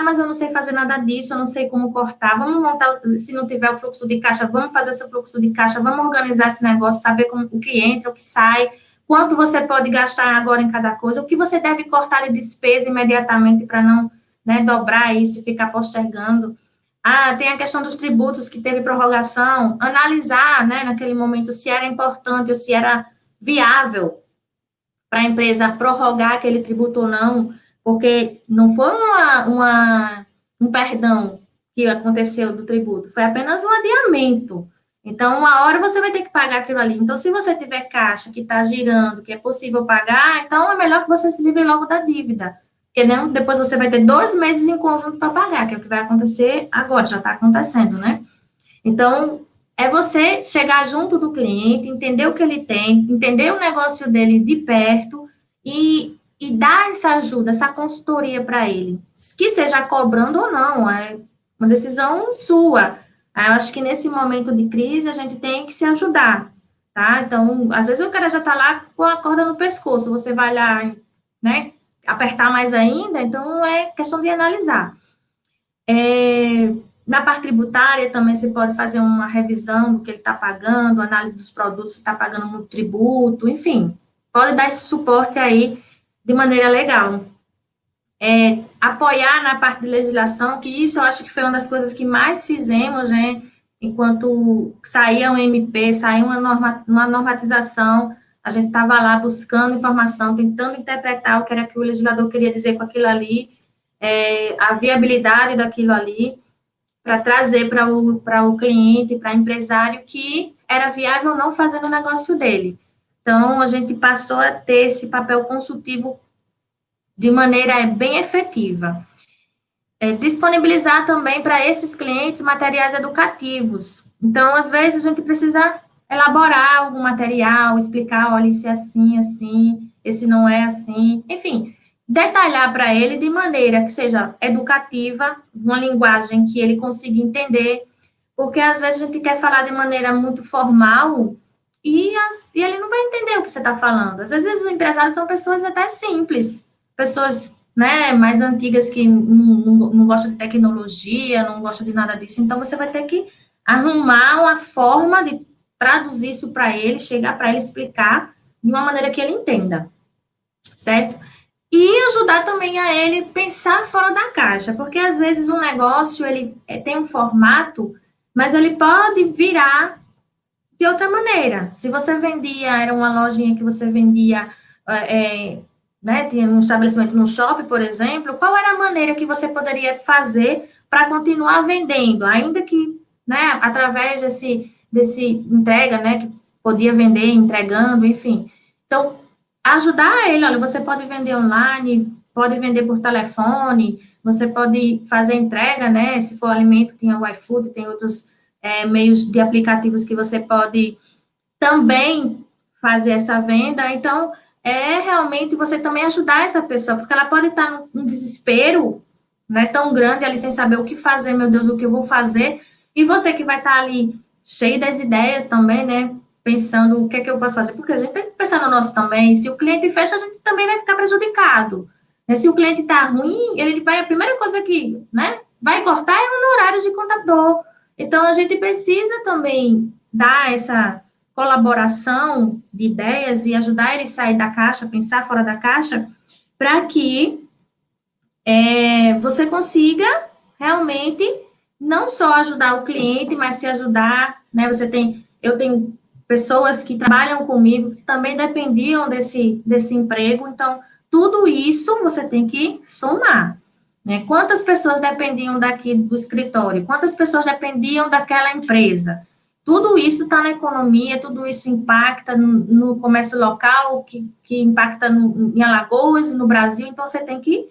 Mas eu não sei fazer nada disso, eu não sei como cortar. Vamos montar, se não tiver o fluxo de caixa, vamos fazer seu fluxo de caixa, vamos organizar esse negócio, saber o que entra, o que sai, quanto você pode gastar agora em cada coisa, o que você deve cortar de despesa imediatamente para não, né, dobrar isso e ficar postergando. Tem a questão dos tributos que teve prorrogação, analisar, né, naquele momento, se era importante ou se era viável para a empresa prorrogar aquele tributo ou não, porque não foi um perdão que aconteceu do tributo, foi apenas um adiamento. Então, uma hora você vai ter que pagar aquilo ali. Então, se você tiver caixa que está girando, que é possível pagar, então é melhor que você se livre logo da dívida. Porque não, depois você vai ter 2 meses em conjunto para pagar, que é o que vai acontecer agora, já está acontecendo, né? Então, é você chegar junto do cliente, entender o que ele tem, entender o negócio dele de perto e dar essa ajuda, essa consultoria para ele. Que seja cobrando ou não, é uma decisão sua. Eu acho que nesse momento de crise a gente tem que se ajudar, tá? Então, às vezes o cara já está lá com a corda no pescoço, você vai lá, né, apertar mais ainda, então é questão de analisar. Na parte tributária também você pode fazer uma revisão do que ele está pagando, análise dos produtos, se está pagando muito tributo, enfim, pode dar esse suporte aí de maneira legal. Apoiar na parte de legislação, que isso eu acho que foi uma das coisas que mais fizemos, né, enquanto saía um MP, saía uma normatização, a gente estava lá buscando informação, tentando interpretar o que era que o legislador queria dizer com aquilo ali, a viabilidade daquilo ali, para trazer para o cliente, para o empresário, que era viável não fazer no negócio dele. Então, a gente passou a ter esse papel consultivo de maneira bem efetiva. Disponibilizar também para esses clientes materiais educativos. Então, às vezes, a gente precisa elaborar algum material, explicar, olha, isso é assim, assim, esse não é assim, enfim, detalhar para ele de maneira que seja educativa, uma linguagem que ele consiga entender, porque às vezes a gente quer falar de maneira muito formal e ele não vai entender o que você está falando. Às vezes os empresários são pessoas até simples, pessoas, né, mais antigas que não gostam de tecnologia, não gostam de nada disso, então você vai ter que arrumar uma forma de traduzir isso para ele, chegar para ele, explicar de uma maneira que ele entenda, certo? E ajudar também a ele pensar fora da caixa, porque às vezes um negócio, ele tem um formato, mas ele pode virar de outra maneira. Se você vendia, era uma lojinha que você vendia, né, tinha um estabelecimento no shopping, por exemplo, qual era a maneira que você poderia fazer para continuar vendendo, ainda que, né, através desse entrega, né, que podia vender entregando, enfim. Então, ajudar ele, olha, você pode vender online, pode vender por telefone, você pode fazer entrega, né, se for alimento, tem o iFood, tem outros meios de aplicativos que você pode também fazer essa venda. Então, realmente você também ajudar essa pessoa, porque ela pode estar num desespero, né, tão grande ali, sem saber o que fazer, meu Deus, o que eu vou fazer, e você que vai estar ali cheio das ideias também, né, pensando o que é que eu posso fazer, porque a gente tem que pensar no nosso também. Se o cliente fecha, a gente também vai ficar prejudicado. Se o cliente está ruim, a primeira coisa que, né, vai cortar é o honorário de contador. Então, a gente precisa também dar essa colaboração de ideias e ajudar ele a sair da caixa, pensar fora da caixa, para que você consiga realmente não só ajudar o cliente, mas se ajudar, né, eu tenho pessoas que trabalham comigo que também dependiam desse emprego, então, tudo isso você tem que somar, né? Quantas pessoas dependiam daqui do escritório? Quantas pessoas dependiam daquela empresa? tudo isso está na economia, tudo isso impacta no comércio local, que impacta em Alagoas, no Brasil, então você tem que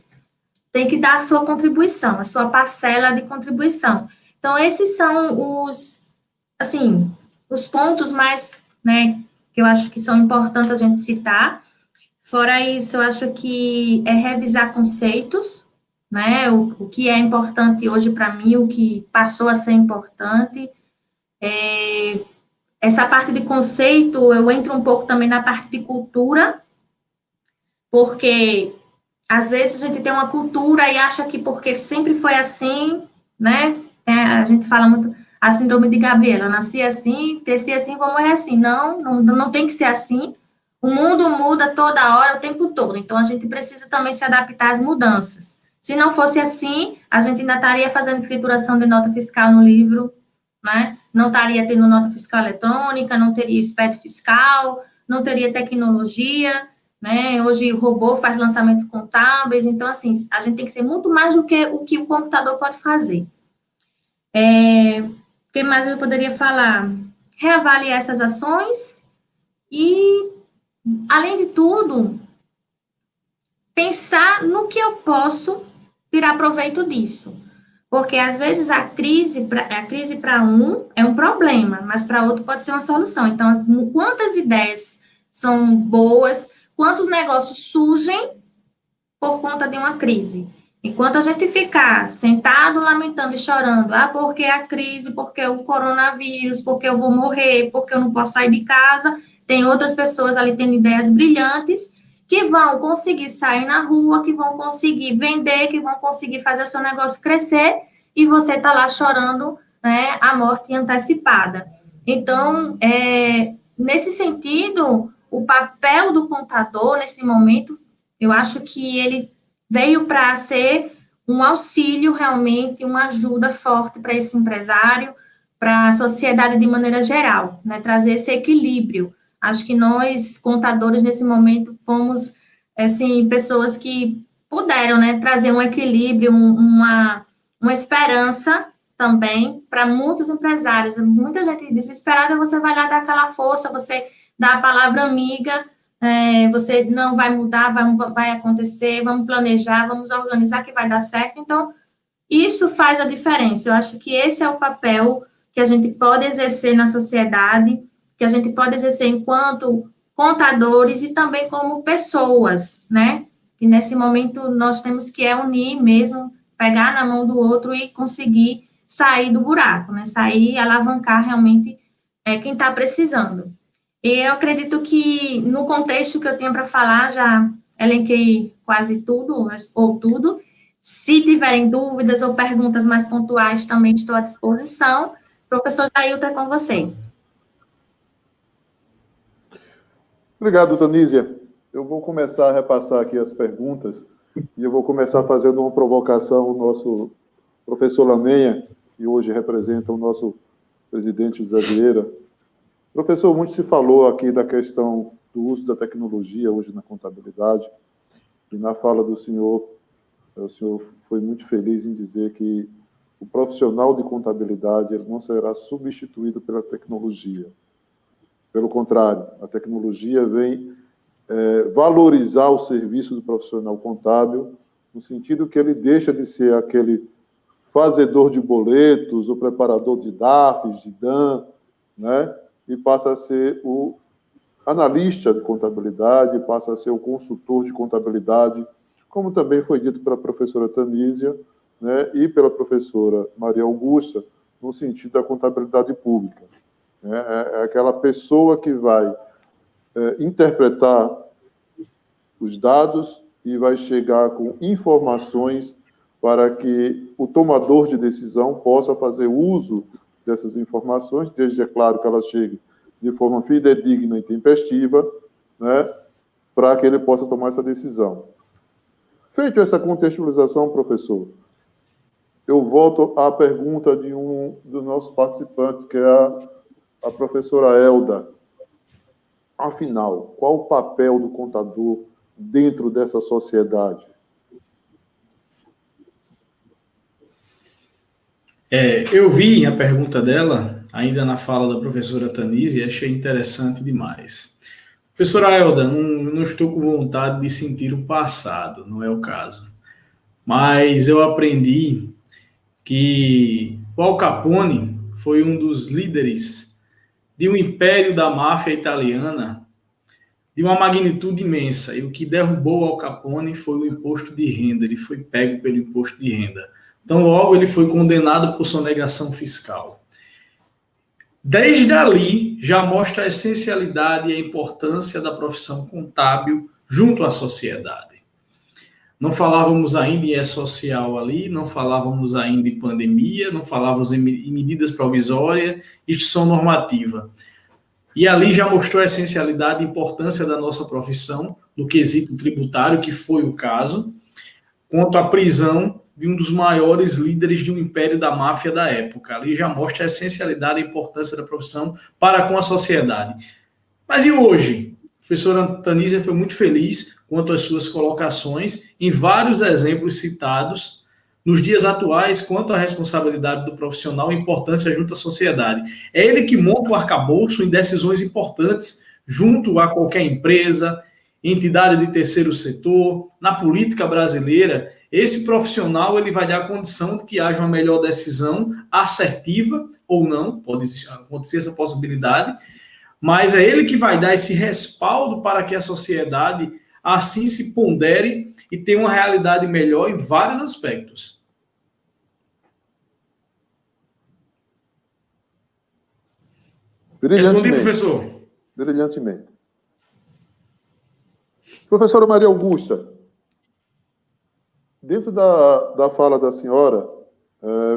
dar a sua contribuição, a sua parcela de contribuição. Então, esses são os pontos mais, né, que eu acho que são importantes a gente citar. Fora isso, eu acho que é revisar conceitos, né, o que é importante hoje para mim, o que passou a ser importante. Essa parte de conceito, eu entro um pouco também na parte de cultura, porque às vezes a gente tem uma cultura e acha que porque sempre foi assim, né? A gente fala muito a síndrome de Gabriela, nasci assim, cresci assim, vou morrer assim. Não tem que ser assim. O mundo muda toda hora, o tempo todo. Então, a gente precisa também se adaptar às mudanças. Se não fosse assim, a gente ainda estaria fazendo escrituração de nota fiscal no livro, né? Não estaria tendo nota fiscal eletrônica, não teria SPED fiscal, não teria tecnologia, né? Hoje o robô faz lançamentos contábeis, então, assim, a gente tem que ser muito mais do que o computador pode fazer. O que mais eu poderia falar? Reavaliar essas ações e, além de tudo, pensar no que eu posso tirar proveito disso. Porque, às vezes, a crise para um é um problema, mas para outro pode ser uma solução. Então, quantas ideias são boas, quantos negócios surgem por conta de uma crise. Enquanto a gente ficar sentado, lamentando e chorando, porque a crise, porque o coronavírus, porque eu vou morrer, porque eu não posso sair de casa, tem outras pessoas ali tendo ideias brilhantes que vão conseguir sair na rua, que vão conseguir vender, que vão conseguir fazer o seu negócio crescer, e você está lá chorando, né, a morte antecipada. Então, nesse sentido, o papel do contador, nesse momento, eu acho que ele veio para ser um auxílio, realmente, uma ajuda forte para esse empresário, para a sociedade de maneira geral, né, trazer esse equilíbrio. Acho que nós, contadores, nesse momento, fomos, assim, pessoas que puderam, né, trazer um equilíbrio, uma esperança também para muitos empresários. Muita gente desesperada, você vai lá dar aquela força, você dá a palavra amiga, você não vai mudar, vai acontecer, vamos planejar, vamos organizar que vai dar certo. Então, isso faz a diferença. Eu acho que esse é o papel que a gente pode exercer na sociedade, que a gente pode exercer enquanto contadores e também como pessoas, né? E nesse momento nós temos que unir mesmo, pegar na mão do outro e conseguir sair do buraco, né? Sair e alavancar realmente quem está precisando. E eu acredito que no contexto que eu tinha para falar, já elenquei quase tudo, ou tudo. Se tiverem dúvidas ou perguntas mais pontuais, também estou à disposição. Professor Jailton, é com você. Obrigado, Tanísia. Eu vou começar a repassar aqui as perguntas e eu vou começar fazendo uma provocação ao nosso professor Lamenha, que hoje representa o nosso presidente José Vieira. Professor, muito se falou aqui da questão do uso da tecnologia hoje na contabilidade, e na fala do senhor, o senhor foi muito feliz em dizer que o profissional de contabilidade ele não será substituído pela tecnologia. Pelo contrário, a tecnologia vem valorizar o serviço do profissional contábil, no sentido que ele deixa de ser aquele fazedor de boletos, o preparador de DAFs, de DAN, né? E passa a ser o analista de contabilidade, passa a ser o consultor de contabilidade, como também foi dito pela professora Tanísia, né, e pela professora Maria Augusta, no sentido da contabilidade pública. É aquela pessoa que vai interpretar os dados e vai chegar com informações para que o tomador de decisão possa fazer uso dessas informações, desde, é claro, que elas cheguem de forma fidedigna e tempestiva, né, para que ele possa tomar essa decisão. Feito essa contextualização, professor, eu volto à pergunta de um dos nossos participantes, que é a professora Elda. Afinal, qual o papel do contador dentro dessa sociedade? Eu vi a pergunta dela ainda na fala da professora Tanise, achei interessante demais. Professora Elda, não estou com vontade de sentir o passado, não é o caso. Mas eu aprendi que o Al Capone foi um dos líderes de um império da máfia italiana de uma magnitude imensa. E o que derrubou o Al Capone foi o imposto de renda. Ele foi pego pelo imposto de renda. Então, logo, ele foi condenado por sonegação fiscal. Desde ali, já mostra a essencialidade e a importância da profissão contábil junto à sociedade. Não falávamos ainda em E-Social ali, não falávamos ainda em pandemia, não falávamos em medidas provisórias, instituição normativa. E ali já mostrou a essencialidade e importância da nossa profissão, no quesito tributário, que foi o caso, quanto à prisão de um dos maiores líderes de um império da máfia da época. Ali já mostra a essencialidade e a importância da profissão para com a sociedade. Mas e hoje? A professora Tanísia foi muito feliz quanto às suas colocações em vários exemplos citados nos dias atuais quanto à responsabilidade do profissional e importância junto à sociedade. É ele que monta o arcabouço em decisões importantes junto a qualquer empresa, entidade de terceiro setor, na política brasileira. Esse profissional ele vai dar a condição de que haja uma melhor decisão assertiva ou não, pode acontecer essa possibilidade, mas é ele que vai dar esse respaldo para que a sociedade assim se pondere e tenha uma realidade melhor em vários aspectos. Respondi, professor? Brilhantemente. Professora Maria Augusta, dentro da fala da senhora,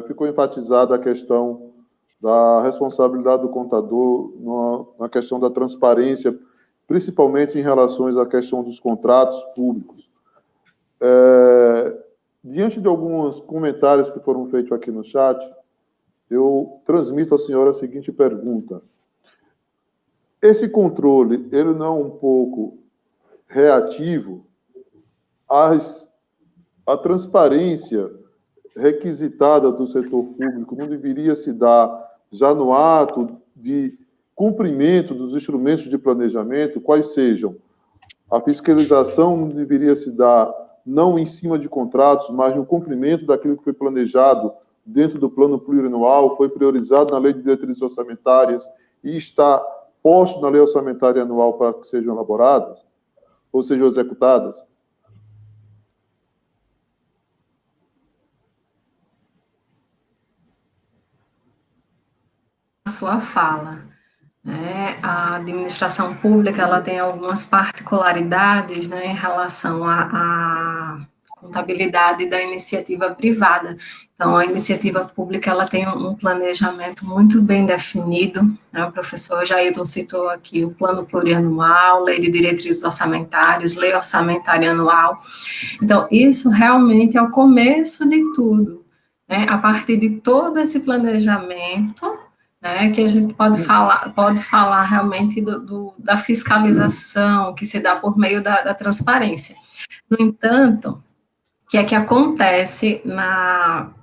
ficou enfatizada a questão da responsabilidade do contador na questão da transparência, principalmente em relação à questão dos contratos públicos. Diante de alguns comentários que foram feitos aqui no chat, eu transmito à senhora a seguinte pergunta. Esse controle, ele não é um pouco reativo? A transparência requisitada do setor público não deveria se dar já no ato de cumprimento dos instrumentos de planejamento, quais sejam? A fiscalização não deveria se dar não em cima de contratos, mas no cumprimento daquilo que foi planejado dentro do plano plurianual, foi priorizado na lei de diretrizes orçamentárias e está posto na lei orçamentária anual para que sejam elaboradas, ou sejam executadas? A sua fala, né? A administração pública ela tem algumas particularidades, né, em relação à contabilidade da iniciativa privada. Então, a iniciativa pública ela tem um planejamento muito bem definido, né? O professor Jailton citou aqui o plano plurianual, lei de diretrizes orçamentárias, lei orçamentária anual. Então, isso realmente é o começo de tudo, né? A partir de todo esse planejamento, né, que a gente pode falar realmente da fiscalização que se dá por meio da transparência. No entanto, o que é que acontece na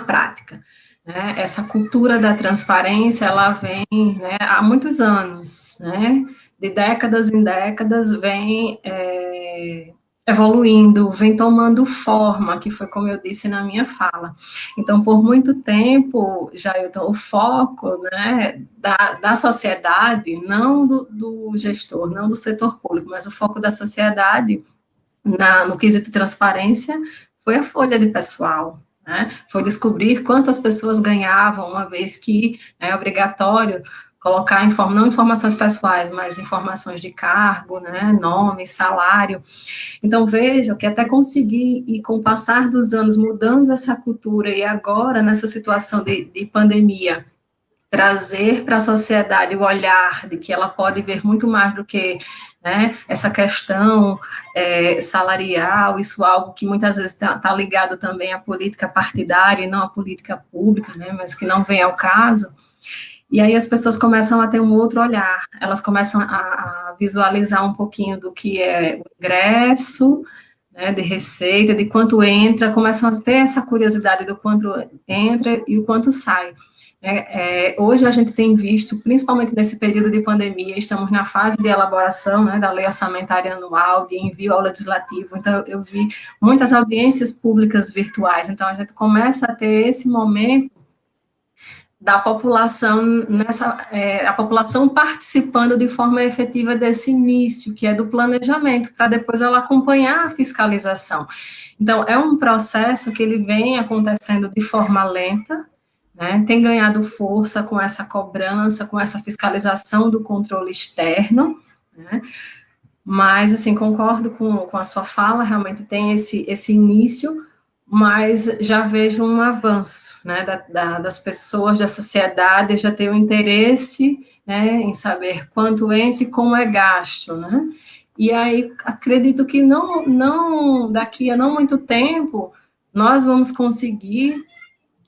prática? Né? Essa cultura da transparência, ela vem, né, há muitos anos, né, de décadas em décadas, vem evoluindo, vem tomando forma, que foi como eu disse na minha fala. Então, por muito tempo, Jailton, o foco, né, da sociedade, não do gestor, não do setor público, mas o foco da sociedade no quesito de transparência foi a folha de pessoal, né, foi descobrir quantas pessoas ganhavam, uma vez que é obrigatório colocar não informações pessoais, mas informações de cargo, né, nome, salário. Então, vejam que até conseguir, e com o passar dos anos, mudando essa cultura, e agora, nessa situação de pandemia, trazer para a sociedade o olhar de que ela pode ver muito mais do que, né, essa questão salarial, isso é algo que muitas vezes está ligado também à política partidária e não à política pública, né, mas que não vem ao caso. E aí as pessoas começam a ter um outro olhar, elas começam a visualizar um pouquinho do que é o ingresso, né, de receita, de quanto entra, começam a ter essa curiosidade do quanto entra e o quanto sai. Hoje a gente tem visto, principalmente nesse período de pandemia, estamos na fase de elaboração, né, da lei orçamentária anual, de envio ao legislativo, então eu vi muitas audiências públicas virtuais, então a gente começa a ter esse momento da população a população participando de forma efetiva desse início, que é do planejamento, para depois ela acompanhar a fiscalização. Então, é um processo que ele vem acontecendo de forma lenta, né, tem ganhado força com essa cobrança, com essa fiscalização do controle externo, né, mas, assim, concordo com a sua fala, realmente tem esse início, mas já vejo um avanço, né, das pessoas, da sociedade, já tem o interesse, né, em saber quanto entra e como é gasto, né, e aí acredito que não daqui a não muito tempo, nós vamos conseguir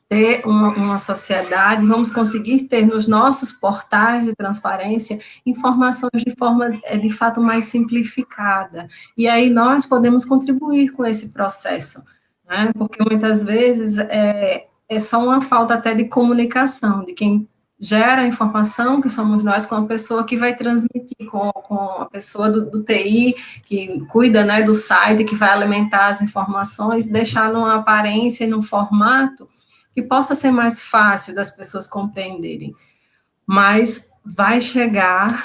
ter uma sociedade, vamos conseguir ter nos nossos portais de transparência informações de forma, de fato, mais simplificada. E aí nós podemos contribuir com esse processo, né? Porque muitas vezes é só uma falta até de comunicação, de quem gera a informação, que somos nós, com a pessoa que vai transmitir, com a pessoa do TI, que cuida, né, do site, que vai alimentar as informações, deixar numa aparência e num formato que possa ser mais fácil das pessoas compreenderem. Mas vai chegar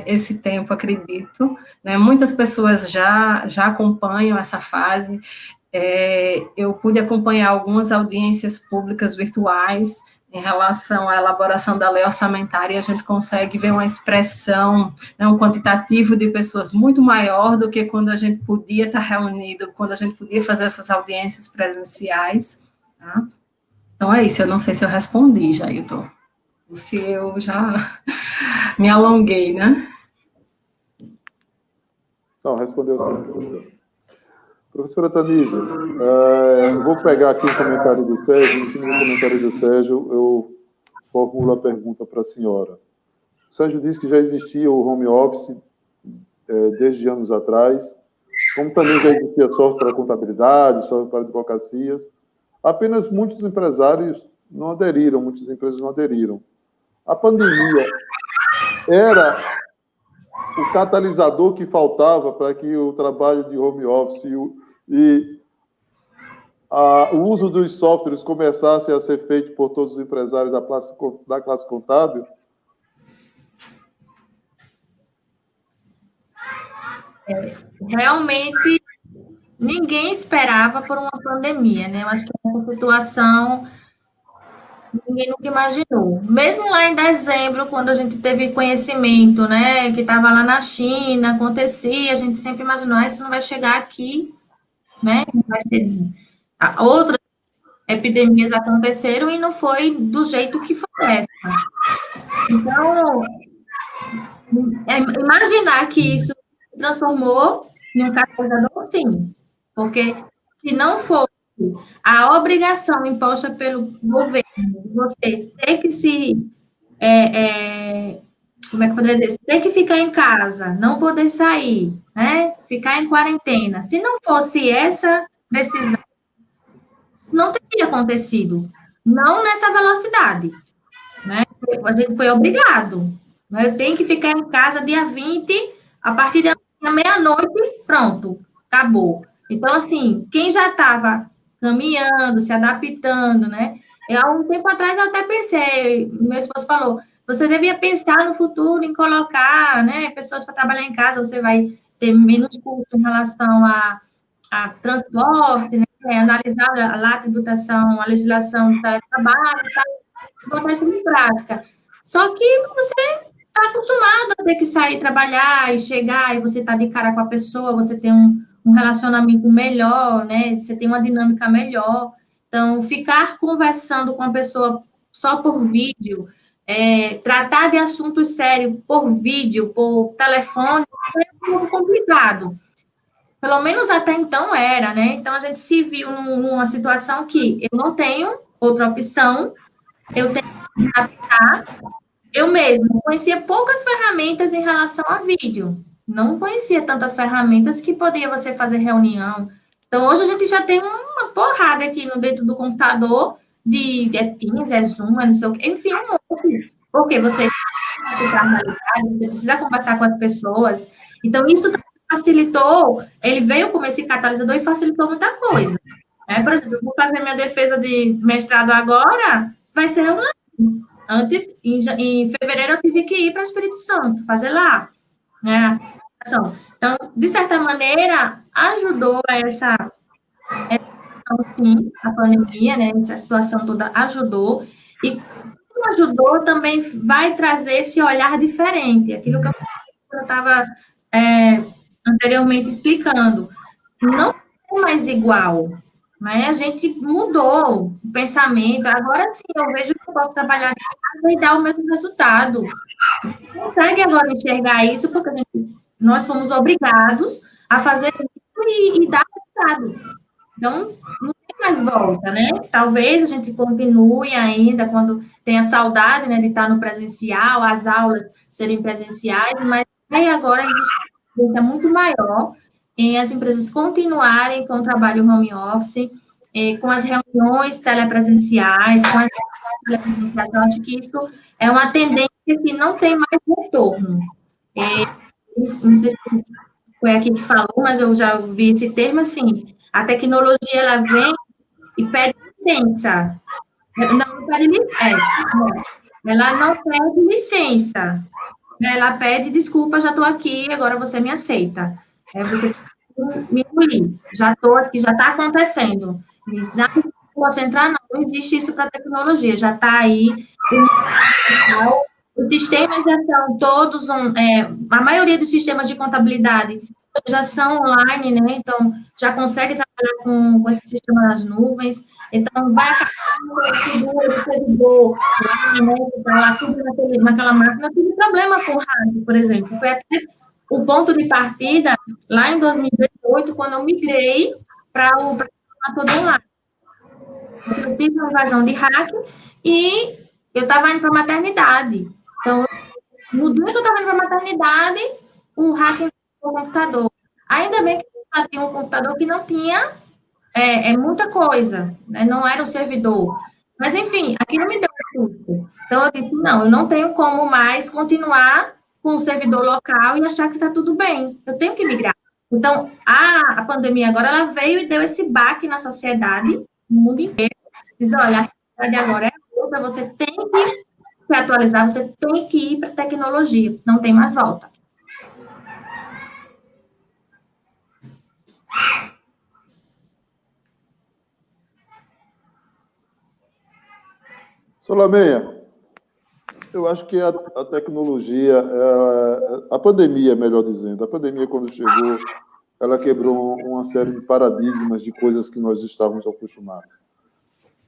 esse tempo, acredito, né? Muitas pessoas já acompanham essa fase. Eu pude acompanhar algumas audiências públicas virtuais em relação à elaboração da lei orçamentária, e a gente consegue ver uma expressão, né, um quantitativo de pessoas muito maior do que quando a gente podia estar reunido, quando a gente podia fazer essas audiências presenciais, tá? Então é isso, eu não sei se eu respondi, Jailton, ou se eu já me alonguei, né? Não, respondeu sim, professor. Professora Tanise, vou pegar aqui o comentário do Sérgio, em cima do comentário do Sérgio, eu formulo a pergunta para a senhora. O Sérgio disse que já existia o home office desde anos atrás, como também já existia software para contabilidade, software para advocacias, apenas muitos empresários não aderiram, muitas empresas não aderiram. A pandemia era o catalisador que faltava para que o trabalho de home office e o uso dos softwares começasse a ser feito por todos os empresários da classe contábil? Realmente, ninguém esperava por uma pandemia, né? Eu acho que essa situação ninguém nunca imaginou. Mesmo lá em dezembro, quando a gente teve conhecimento, né, que estava lá na China, acontecia, a gente sempre imaginou, isso não vai chegar aqui, né? Não vai ser. Outras epidemias aconteceram e não foi do jeito que foi essa. Então, imaginar que isso se transformou em um catalisador, sim, porque se não fosse a obrigação imposta pelo governo, você ter que como é que eu poderia dizer? Ter que ficar em casa, não poder sair, né? Ficar em quarentena. Se não fosse essa decisão, não teria acontecido. Não nessa velocidade, né? A gente foi obrigado. Né? Tem que ficar em casa dia 20, a partir da meia-noite, pronto, acabou. Então, assim, quem já estava caminhando, se adaptando, né? Há um tempo atrás eu até pensei, meu esposo falou, você devia pensar no futuro em colocar, né, pessoas para trabalhar em casa, você vai ter menos custo em relação a transporte, né, analisar lá a tributação, a legislação do teletrabalho, tá? Botar isso em prática. Só que você está acostumado a ter que sair trabalhar e chegar, e você está de cara com a pessoa, você tem um relacionamento melhor, né? Você tem uma dinâmica melhor. Então, ficar conversando com a pessoa só por vídeo, tratar de assuntos sérios por vídeo, por telefone, é um pouco complicado. Pelo menos até então era, né? Então, a gente se viu numa situação que eu não tenho outra opção, eu tenho que me adaptar. Eu mesma conhecia poucas ferramentas em relação a vídeo, não conhecia tantas ferramentas que podia você fazer reunião. Então, hoje a gente já tem uma porrada aqui no dentro do computador de Teams, Zoom, não sei o quê, enfim, um monte. Porque você você precisa conversar com as pessoas. Então, isso facilitou, ele veio como esse catalisador e facilitou muita coisa. Por exemplo, eu vou fazer minha defesa de mestrado agora, vai ser online. Antes, em fevereiro, eu tive que ir para o Espírito Santo, fazer lá, né? Então, de certa maneira, ajudou essa sim, a pandemia, né? Essa situação toda ajudou. E como ajudou, também vai trazer esse olhar diferente. Aquilo que eu estava anteriormente explicando. Não é mais igual, né? A gente mudou o pensamento. Agora sim, eu vejo que eu posso trabalhar em casa e dar o mesmo resultado. Você consegue agora enxergar isso, porque nós fomos obrigados a fazer isso e dar resultado. Então, não tem mais volta, né? Talvez a gente continue ainda quando tem a saudade, né, de estar no presencial, as aulas serem presenciais, mas aí agora existe uma tendência muito maior em as empresas continuarem com o trabalho home office, com as reuniões telepresenciais, com as telepresenciais. Eu acho que isso é uma tendência que não tem mais retorno. Não sei se foi aqui que falou, mas eu já ouvi esse termo, assim, a tecnologia, ela vem e pede licença. Não pede licença. Ela não pede licença. Ela pede, desculpa, já estou aqui, agora você me aceita. Você me engolir. Já estou aqui, já está acontecendo. Não posso entrar, não existe isso para a tecnologia, já está aí. Os sistemas já são todos, a maioria dos sistemas de contabilidade já são online, né? Então, já consegue trabalhar com esse sistema nas nuvens. Então, vai acabar o servidor lá, né? Lá, tudo naquela máquina, não tive problema com o hack, por exemplo. Foi até o ponto de partida lá em 2018, quando eu migrei para o todo online. Eu tive uma invasão de hack e eu estava indo para a maternidade. Então, no dia que eu estava indo para a maternidade, o hack entrou no computador. Ainda bem que eu tinha um computador que não tinha muita coisa, né? Não era um servidor. Mas, enfim, aquilo me deu um susto. Então, eu disse, não, eu não tenho como mais continuar com o servidor local e achar que está tudo bem. Eu tenho que migrar. Então, a pandemia agora, ela veio e deu esse baque na sociedade, no mundo inteiro. Diz, olha, a realidade agora é outra, você tem que se atualizar, você tem que ir para a tecnologia, não tem mais volta. Solamenha, eu acho que a tecnologia, a pandemia, melhor dizendo, a pandemia, quando chegou, ela quebrou uma série de paradigmas de coisas que nós estávamos acostumados.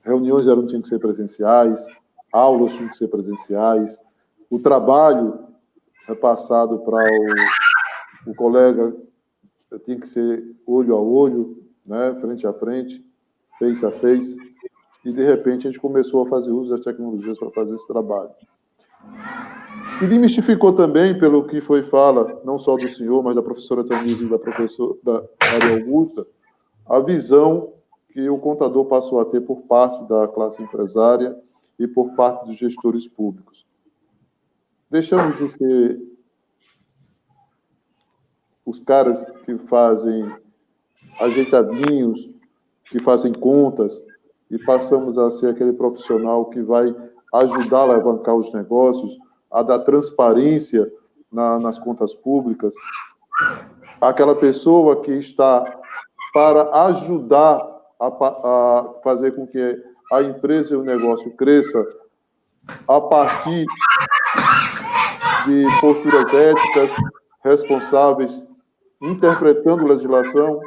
Reuniões tinham que ser presenciais, aulas tinham que ser presenciais, o trabalho repassado para o colega tinha que ser olho a olho, né, frente a frente, face a face, e, de repente, a gente começou a fazer uso das tecnologias para fazer esse trabalho. E demistificou também, pelo que foi fala, não só do senhor, mas da professora Tanise e da professora Maria Augusta, a visão que o contador passou a ter por parte da classe empresária e por parte dos gestores públicos. Deixamos de ser os caras que fazem ajeitadinhos, que fazem contas, e passamos a ser aquele profissional que vai ajudar a alavancar os negócios, a dar transparência nas contas públicas, aquela pessoa que está para ajudar a fazer com que a empresa e o negócio cresça a partir de posturas éticas, responsáveis, interpretando legislação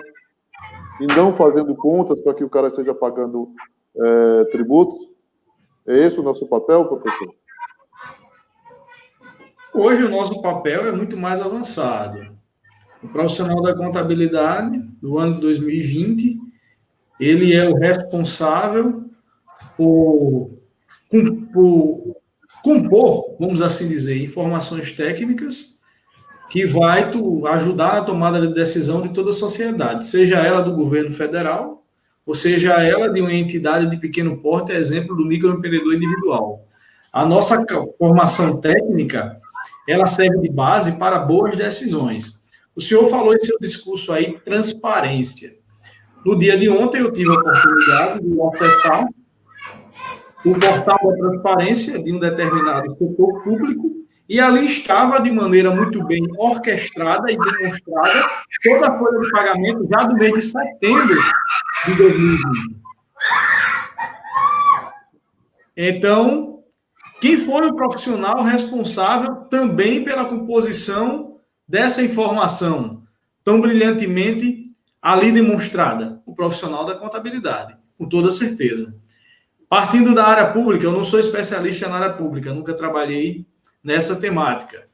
e não fazendo contas para que o cara esteja pagando tributos. É esse o nosso papel, professor? Hoje o nosso papel é muito mais avançado. O profissional da contabilidade do ano de 2020, ele é o responsável por compor, vamos assim dizer, informações técnicas que vai ajudar na tomada de decisão de toda a sociedade, seja ela do governo federal, ou seja ela de uma entidade de pequeno porte, exemplo do microempreendedor individual. A nossa formação técnica, ela serve de base para boas decisões. O senhor falou em seu discurso aí, transparência. No dia de ontem, eu tive a oportunidade de acessar o portal da transparência de um determinado setor público, e ali estava de maneira muito bem orquestrada e demonstrada toda a folha de pagamento já do mês de setembro de 2020. Então, quem foi o profissional responsável também pela composição dessa informação tão brilhantemente ali demonstrada? O profissional da contabilidade, com toda certeza. Partindo da área pública, eu não sou especialista na área pública, nunca trabalhei nessa temática.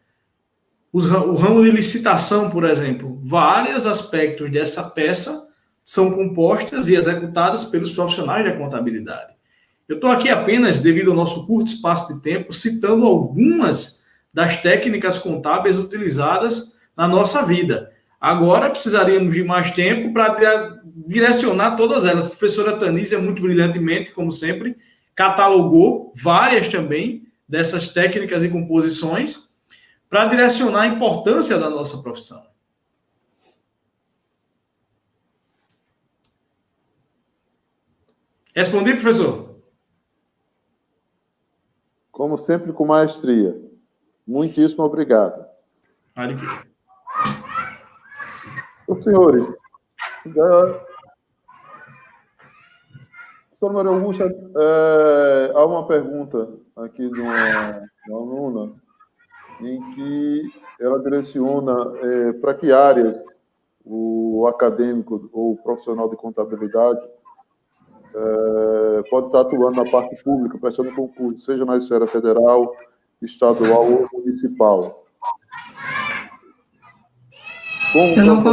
O ramo de licitação, por exemplo, vários aspectos dessa peça são compostas e executadas pelos profissionais da contabilidade. Eu estou aqui apenas, devido ao nosso curto espaço de tempo, citando algumas das técnicas contábeis utilizadas na nossa vida. Agora precisaríamos de mais tempo para direcionar todas elas. A professora Tanísia, muito brilhantemente, como sempre, catalogou várias também dessas técnicas e composições para direcionar a importância da nossa profissão. Respondi, professor? Como sempre, com maestria. Muitíssimo obrigado. Os senhores, professor Maria Augusta, há uma pergunta aqui de uma aluna em que ela direciona para que áreas o acadêmico ou o profissional de contabilidade pode estar atuando na parte pública, prestando concurso, seja na esfera federal, estadual ou municipal. Eu não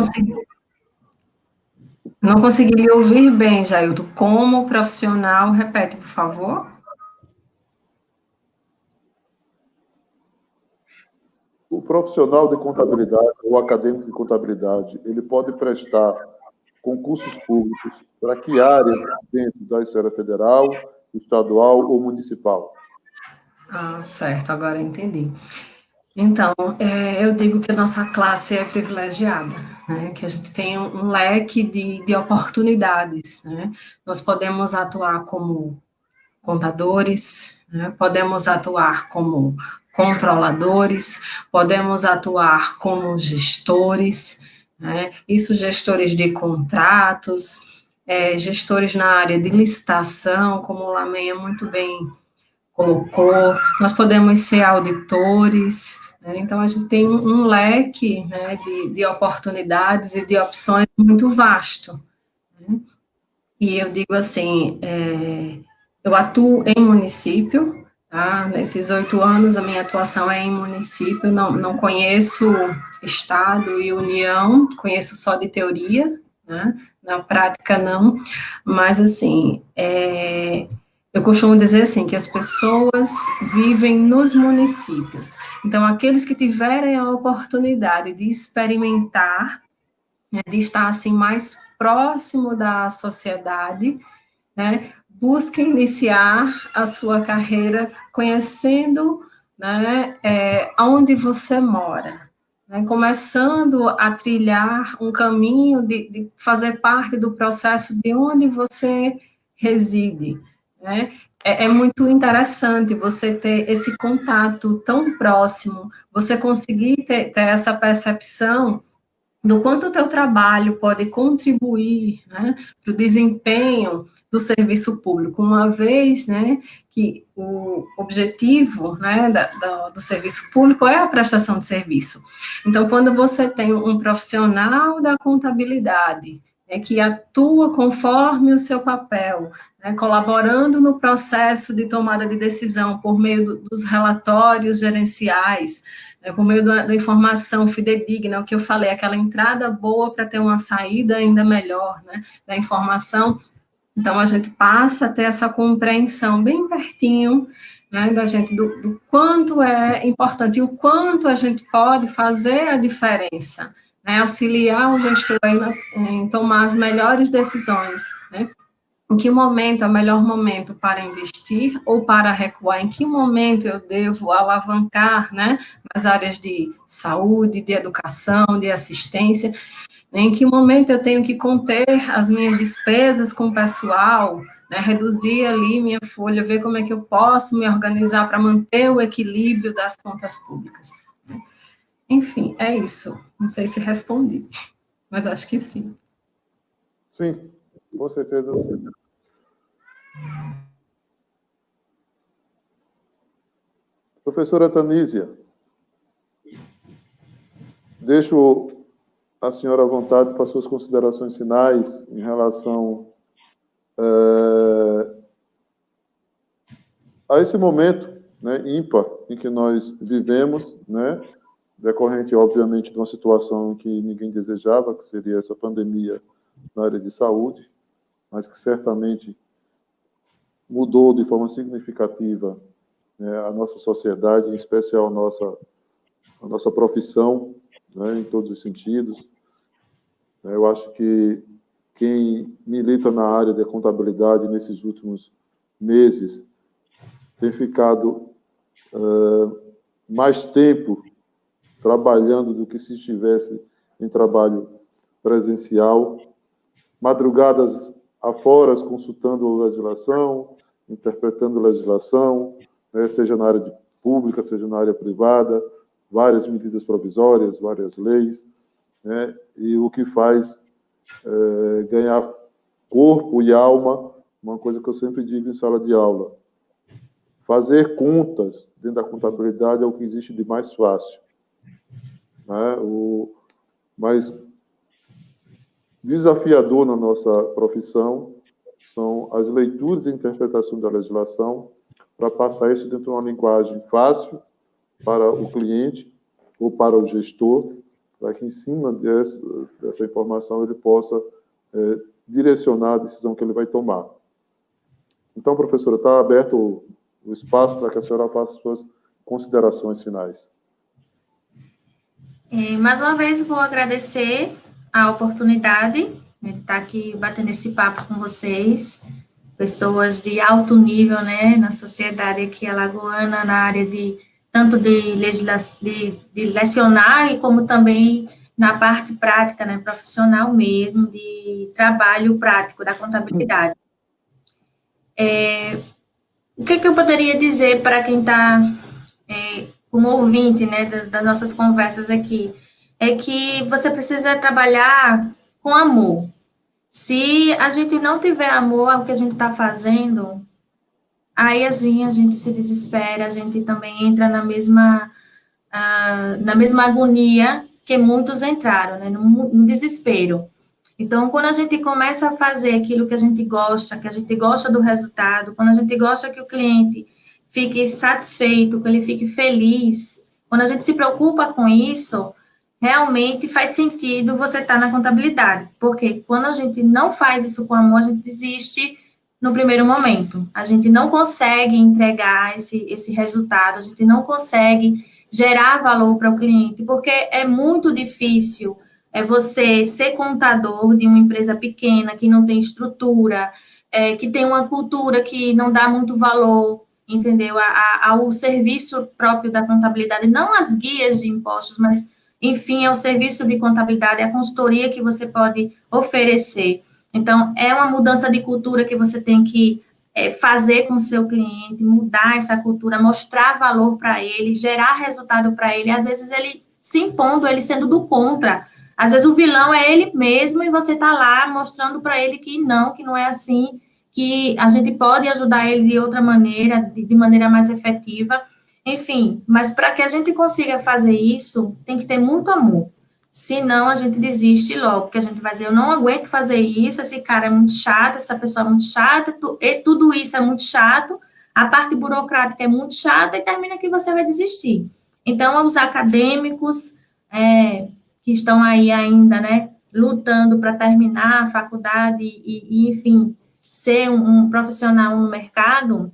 consegui lhe ouvir bem, Jailton. Como profissional, repete, por favor. O profissional de contabilidade, o acadêmico de contabilidade, ele pode prestar concursos públicos para que área dentro da esfera federal, estadual ou municipal? Ah, certo, agora eu entendi. Então, eu digo que a nossa classe é privilegiada, né? Que a gente tem um leque de oportunidades, né? Nós podemos atuar como contadores, né? Podemos atuar como controladores, podemos atuar como gestores, né? Isso, gestores de contratos, gestores na área de licitação, como o Lamenha muito bem colocou, nós podemos ser auditores, né? Então a gente tem um leque, né, de oportunidades e de opções muito vasto, né? E eu digo assim, eu atuo em município, tá? Nesses 8 anos a minha atuação é em município, não conheço estado e união, conheço só de teoria, né? Na prática não, mas assim, eu costumo dizer assim, que as pessoas vivem nos municípios. Então, aqueles que tiverem a oportunidade de experimentar, né, de estar assim mais próximo da sociedade, né, busquem iniciar a sua carreira conhecendo, né, onde você mora, né, começando a trilhar um caminho de fazer parte do processo de onde você reside, né? É muito interessante você ter esse contato tão próximo, você conseguir ter essa percepção do quanto o teu trabalho pode contribuir, né, para o desempenho do serviço público, uma vez, né, que o objetivo, né, do serviço público é a prestação de serviço. Então, quando você tem um profissional da contabilidade, que atua conforme o seu papel, né, colaborando no processo de tomada de decisão por meio dos relatórios gerenciais, por meio da informação fidedigna, o que eu falei, aquela entrada boa para ter uma saída ainda melhor, né, da informação. Então, a gente passa a ter essa compreensão bem pertinho, né, da gente, do quanto é importante e o quanto a gente pode fazer a diferença, né, auxiliar o gestor em tomar as melhores decisões, né, em que momento é o melhor momento para investir ou para recuar, em que momento eu devo alavancar, né, nas áreas de saúde, de educação, de assistência, né, em que momento eu tenho que conter as minhas despesas com o pessoal, né, reduzir ali minha folha, ver como é que eu posso me organizar para manter o equilíbrio das contas públicas. Enfim, é isso. Não sei se respondi, mas acho que sim. Sim, com certeza sim. Professora Tanísia, deixo a senhora à vontade para suas considerações finais em relação a esse momento, né, ímpar em que nós vivemos, né, decorrente, obviamente, de uma situação que ninguém desejava, que seria essa pandemia na área de saúde, mas que certamente mudou de forma significativa, né, a nossa sociedade, em especial a nossa profissão, né, em todos os sentidos. Eu acho que quem milita na área da contabilidade nesses últimos meses tem ficado mais tempo trabalhando do que se estivesse em trabalho presencial, madrugadas afora consultando legislação, interpretando legislação, né, seja na área pública, seja na área privada, várias medidas provisórias, várias leis, né, e o que faz ganhar corpo e alma, uma coisa que eu sempre digo em sala de aula: fazer contas dentro da contabilidade é o que existe de mais fácil, né? O mais desafiador na nossa profissão são as leituras e interpretação da legislação para passar isso dentro de uma linguagem fácil para o cliente ou para o gestor, para que, em cima dessa informação, ele possa direcionar a decisão que ele vai tomar. Então, professora, está aberto o espaço para que a senhora faça suas considerações finais. Mais uma vez, vou agradecer a oportunidade, né, de estar aqui batendo esse papo com vocês, pessoas de alto nível, né, na sociedade aqui alagoana, na área tanto de lecionar, e como também na parte prática, né, profissional mesmo, de trabalho prático da contabilidade. O que eu poderia dizer para quem está como ouvinte, né, das nossas conversas aqui, é que você precisa trabalhar com amor. Se a gente não tiver amor ao que a gente está fazendo, aí a gente se desespera, a gente também entra na mesma agonia que muitos entraram, né, no desespero. Então, quando a gente começa a fazer aquilo que a gente gosta do resultado, quando a gente gosta que o cliente fique satisfeito, que ele fique feliz, quando a gente se preocupa com isso, realmente faz sentido você estar na contabilidade, porque quando a gente não faz isso com amor, a gente desiste no primeiro momento, a gente não consegue entregar esse resultado, a gente não consegue gerar valor para o cliente, porque é muito difícil você ser contador de uma empresa pequena, que não tem estrutura, que tem uma cultura que não dá muito valor, entendeu? Ao serviço próprio da contabilidade, não as guias de impostos, mas, enfim, é o serviço de contabilidade, a consultoria que você pode oferecer. Então, é uma mudança de cultura que você tem que fazer com o seu cliente, mudar essa cultura, mostrar valor para ele, gerar resultado para ele, às vezes ele se impondo, ele sendo do contra. Às vezes o vilão é ele mesmo e você está lá mostrando para ele que não é assim, que a gente pode ajudar ele de outra maneira, de maneira mais efetiva. Enfim, mas para que a gente consiga fazer isso, tem que ter muito amor. Senão, a gente desiste logo, porque a gente vai dizer, eu não aguento fazer isso, esse cara é muito chato, essa pessoa é muito chata, tudo isso é muito chato, a parte burocrática é muito chata, e termina que você vai desistir. Então, os acadêmicos que estão aí ainda, né, lutando para terminar a faculdade e, enfim, ser um profissional no mercado,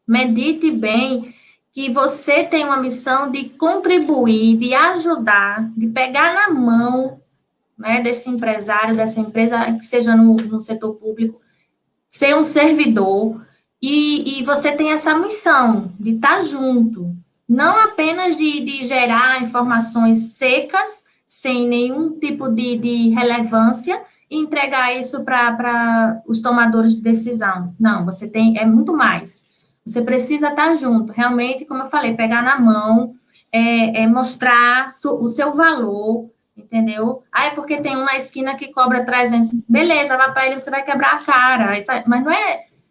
Medite bem que você tem uma missão de contribuir, de ajudar, de pegar na mão, né, desse empresário, dessa empresa, que seja no setor público, ser um servidor, e você tem essa missão de estar junto, não apenas de gerar informações secas, sem nenhum tipo de relevância, e entregar isso para os tomadores de decisão. Não, você tem, é muito mais. Você precisa estar junto, realmente, como eu falei, pegar na mão, mostrar o seu valor, entendeu? Ah, é porque tem um na esquina que cobra 300. Beleza, vai para ele, você vai quebrar a cara. Mas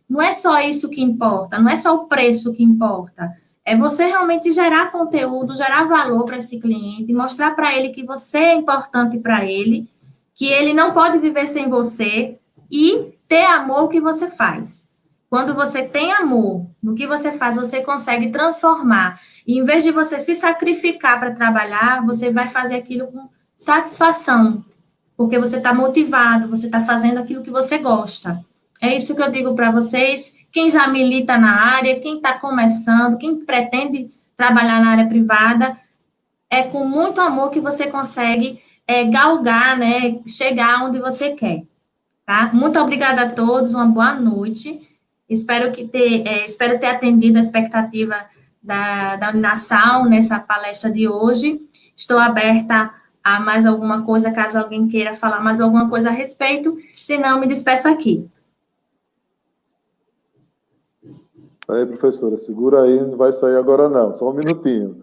não é só isso que importa, não é só o preço que importa. É você realmente gerar conteúdo, gerar valor para esse cliente, mostrar para ele que você é importante para ele, que ele não pode viver sem você e ter amor ao que você faz. Quando você tem amor no que você faz, você consegue transformar. E em vez de você se sacrificar para trabalhar, você vai fazer aquilo com satisfação, porque você está motivado, você está fazendo aquilo que você gosta. É isso que eu digo para vocês. Quem já milita na área, quem está começando, quem pretende trabalhar na área privada, é com muito amor que você consegue galgar, né, chegar onde você quer, tá? Muito obrigada a todos, uma boa noite. Espero ter atendido a expectativa da Uninasal nessa palestra de hoje. Estou aberta a mais alguma coisa, caso alguém queira falar mais alguma coisa a respeito, se não, me despeço aqui. Aí, professora, segura aí, não vai sair agora não, só um minutinho.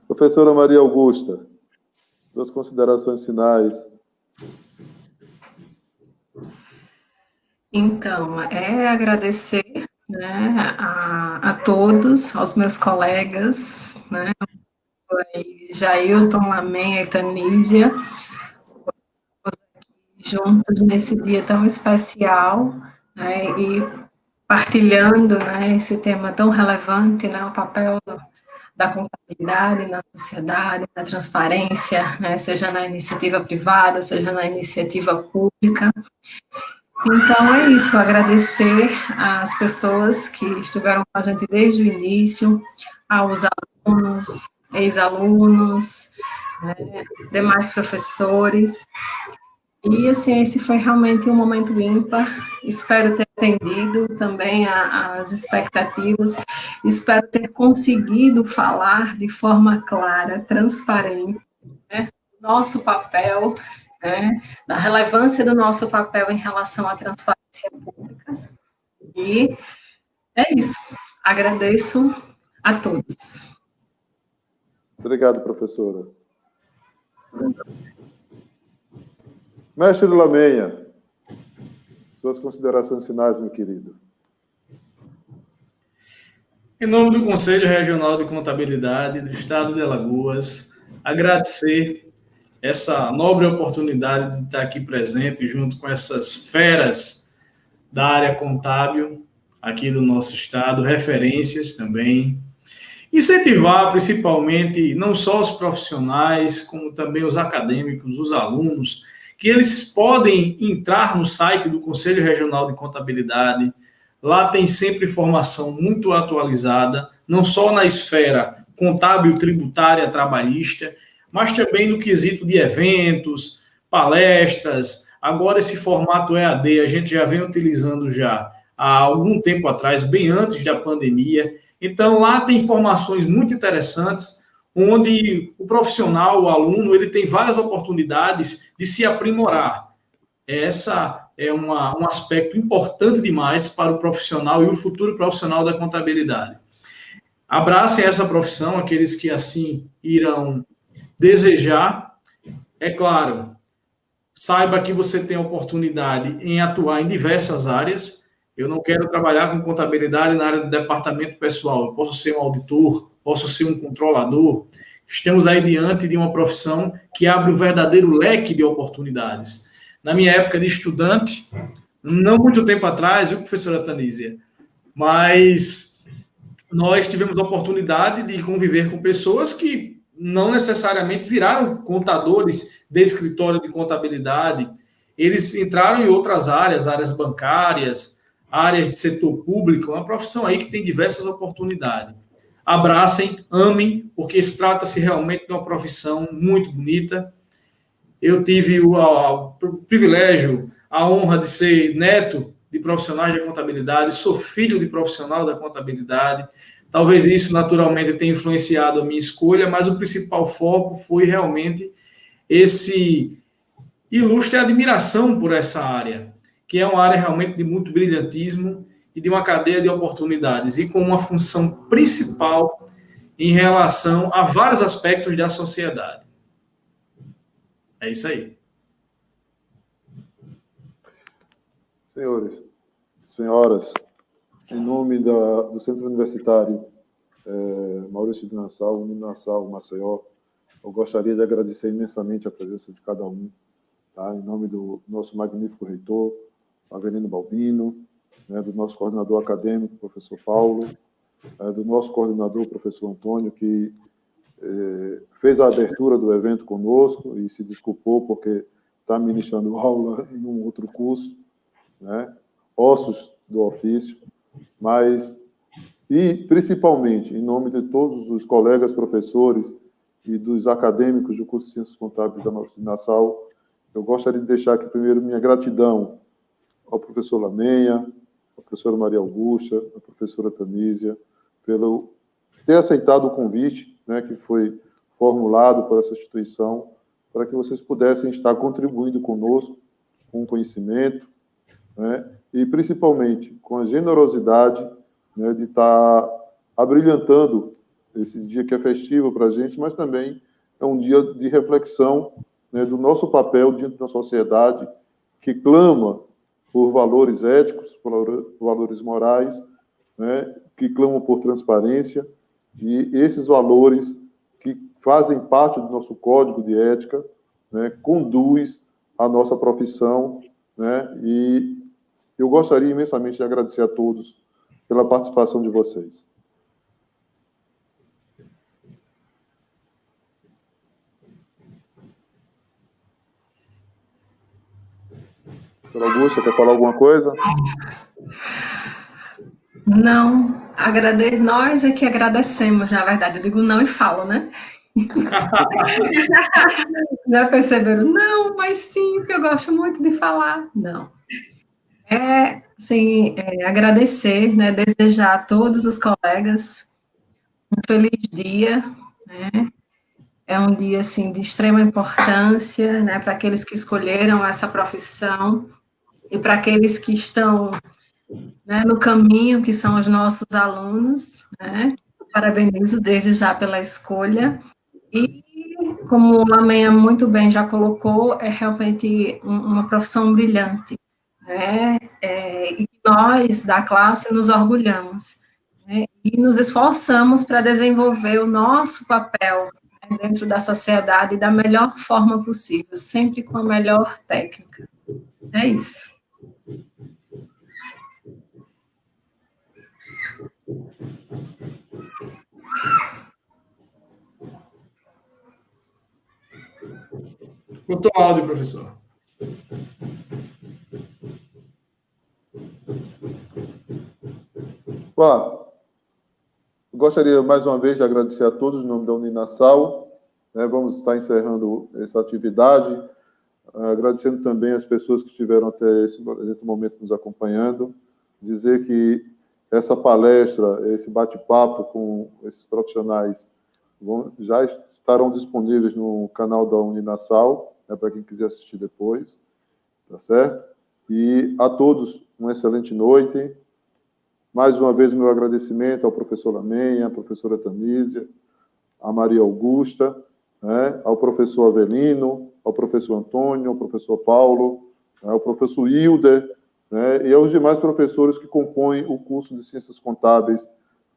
Professora Maria Augusta, suas considerações finais. Então, agradecer, né, a todos, aos meus colegas, né, Jailton, Lamen e Tanísia, juntos nesse dia tão especial, né, e partilhando, né, esse tema tão relevante, né, o papel da contabilidade na sociedade, na transparência, né, seja na iniciativa privada, seja na iniciativa pública. Então, é isso, agradecer às pessoas que estiveram com a gente desde o início, aos alunos, ex-alunos, né, demais professores. E, assim, esse foi realmente um momento ímpar. Espero ter atendido também às expectativas. Espero ter conseguido falar de forma clara, transparente, né, nosso papel, né, da relevância do nosso papel em relação à transparência pública. E é isso. Agradeço a todos. Obrigado, professora. Mestre Lamenha, suas considerações finais, meu querido. Em nome do Conselho Regional de Contabilidade do Estado de Alagoas, agradecer essa nobre oportunidade de estar aqui presente junto com essas feras da área contábil aqui do nosso estado, referências também. Incentivar principalmente não só os profissionais, como também os acadêmicos, os alunos, que eles podem entrar no site do Conselho Regional de Contabilidade. Lá tem sempre informação muito atualizada, não só na esfera contábil, tributária, trabalhista, mas também no quesito de eventos, palestras. Agora esse formato EAD a gente já vem utilizando já há algum tempo atrás, bem antes da pandemia. Então lá tem informações muito interessantes, onde o profissional, o aluno, ele tem várias oportunidades de se aprimorar. Essa é um aspecto importante demais para o profissional e o futuro profissional da contabilidade. Abracem essa profissão, aqueles que assim irão desejar. É claro, saiba que você tem oportunidade em atuar em diversas áreas. Eu não quero trabalhar com contabilidade na área do departamento pessoal. Eu posso ser um auditor, posso ser um controlador. Estamos aí diante de uma profissão que abre um verdadeiro leque de oportunidades. Na minha época de estudante, não muito tempo atrás, viu, professora Tanísia? Mas nós tivemos a oportunidade de conviver com pessoas que não necessariamente viraram contadores de escritório de contabilidade. Eles entraram em outras áreas, áreas bancárias, áreas de setor público, é uma profissão aí que tem diversas oportunidades. Abracem, amem, porque trata-se realmente de uma profissão muito bonita. Eu tive o privilégio, a honra de ser neto de profissionais da contabilidade, sou filho de profissional da contabilidade. Talvez isso naturalmente tenha influenciado a minha escolha, mas o principal foco foi realmente esse ilustre admiração por essa área, que é uma área realmente de muito brilhantismo e de uma cadeia de oportunidades, e com uma função principal em relação a vários aspectos da sociedade. É isso aí. Senhores, senhoras, em nome do Centro Universitário Maurício de Nassau, Uninassau, Maceió, eu gostaria de agradecer imensamente a presença de cada um, tá? Em nome do nosso magnífico reitor, Avelino Balbino, né, do nosso coordenador acadêmico, professor Paulo, do nosso coordenador, professor Antônio, que fez a abertura do evento conosco e se desculpou porque está ministrando aula em um outro curso, né, ossos do ofício, mas, e principalmente, em nome de todos os colegas professores e dos acadêmicos do curso de Ciências Contábeis da Nassau, eu gostaria de deixar aqui primeiro minha gratidão ao professor Lamenha, à professora Maria Augusta, à professora Tanísia, pelo ter aceitado o convite, né, que foi formulado por essa instituição, para que vocês pudessem estar contribuindo conosco com o conhecimento, né, e principalmente com a generosidade, né, de estar abrilhantando esse dia que é festivo para a gente, mas também é um dia de reflexão, né, do nosso papel diante da sociedade que clama por valores éticos, por valores morais, né, que clamam por transparência, e esses valores que fazem parte do nosso código de ética, né, conduz a nossa profissão, né, e eu gostaria imensamente de agradecer a todos pela participação de vocês. Senhora Augusta, quer falar alguma coisa? Não, nós é que agradecemos, na verdade. Eu digo não e falo, né? Já perceberam? Não, mas sim, porque eu gosto muito de falar. Não. Agradecer, né? Desejar a todos os colegas um feliz dia, né? É um dia, assim, de extrema importância, né? Para aqueles que escolheram essa profissão e para aqueles que estão, né, no caminho, que são os nossos alunos, né? Parabenizo desde já pela escolha. E, como o Lamenha muito bem já colocou, é realmente uma profissão brilhante, né? E nós, da classe, nos orgulhamos, né? E nos esforçamos para desenvolver o nosso papel, né, dentro da sociedade da melhor forma possível, sempre com a melhor técnica. É isso. Botou áudio, professor. Gostaria mais uma vez de agradecer a todos em nome da Uninassau, né, vamos estar encerrando essa atividade, agradecendo também as pessoas que estiveram até esse momento nos acompanhando, dizer que essa palestra, esse bate-papo com esses profissionais já estarão disponíveis no canal da Uninassau, né, para quem quiser assistir depois, tá certo? E a todos uma excelente noite. Mais uma vez, meu agradecimento ao professor Lamenha, à professora Tanísia, à Maria Augusta, né, ao professor Avelino, ao professor Antônio, ao professor Paulo, né, ao professor Hilder, né, e aos demais professores que compõem o curso de Ciências Contábeis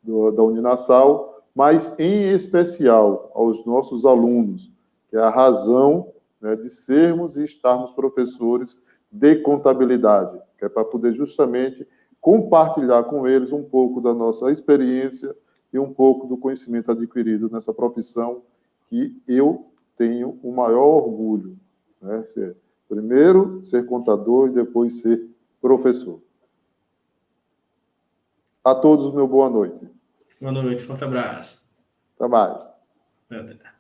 da Uninassau, mas, em especial, aos nossos alunos, que é a razão, né, de sermos e estarmos professores de contabilidade, que é para poder justamente compartilhar com eles um pouco da nossa experiência e um pouco do conhecimento adquirido nessa profissão que eu tenho o maior orgulho, né? Primeiro, ser contador e depois ser professor. A todos, meu boa noite. Boa noite, forte abraço. Até mais. Até.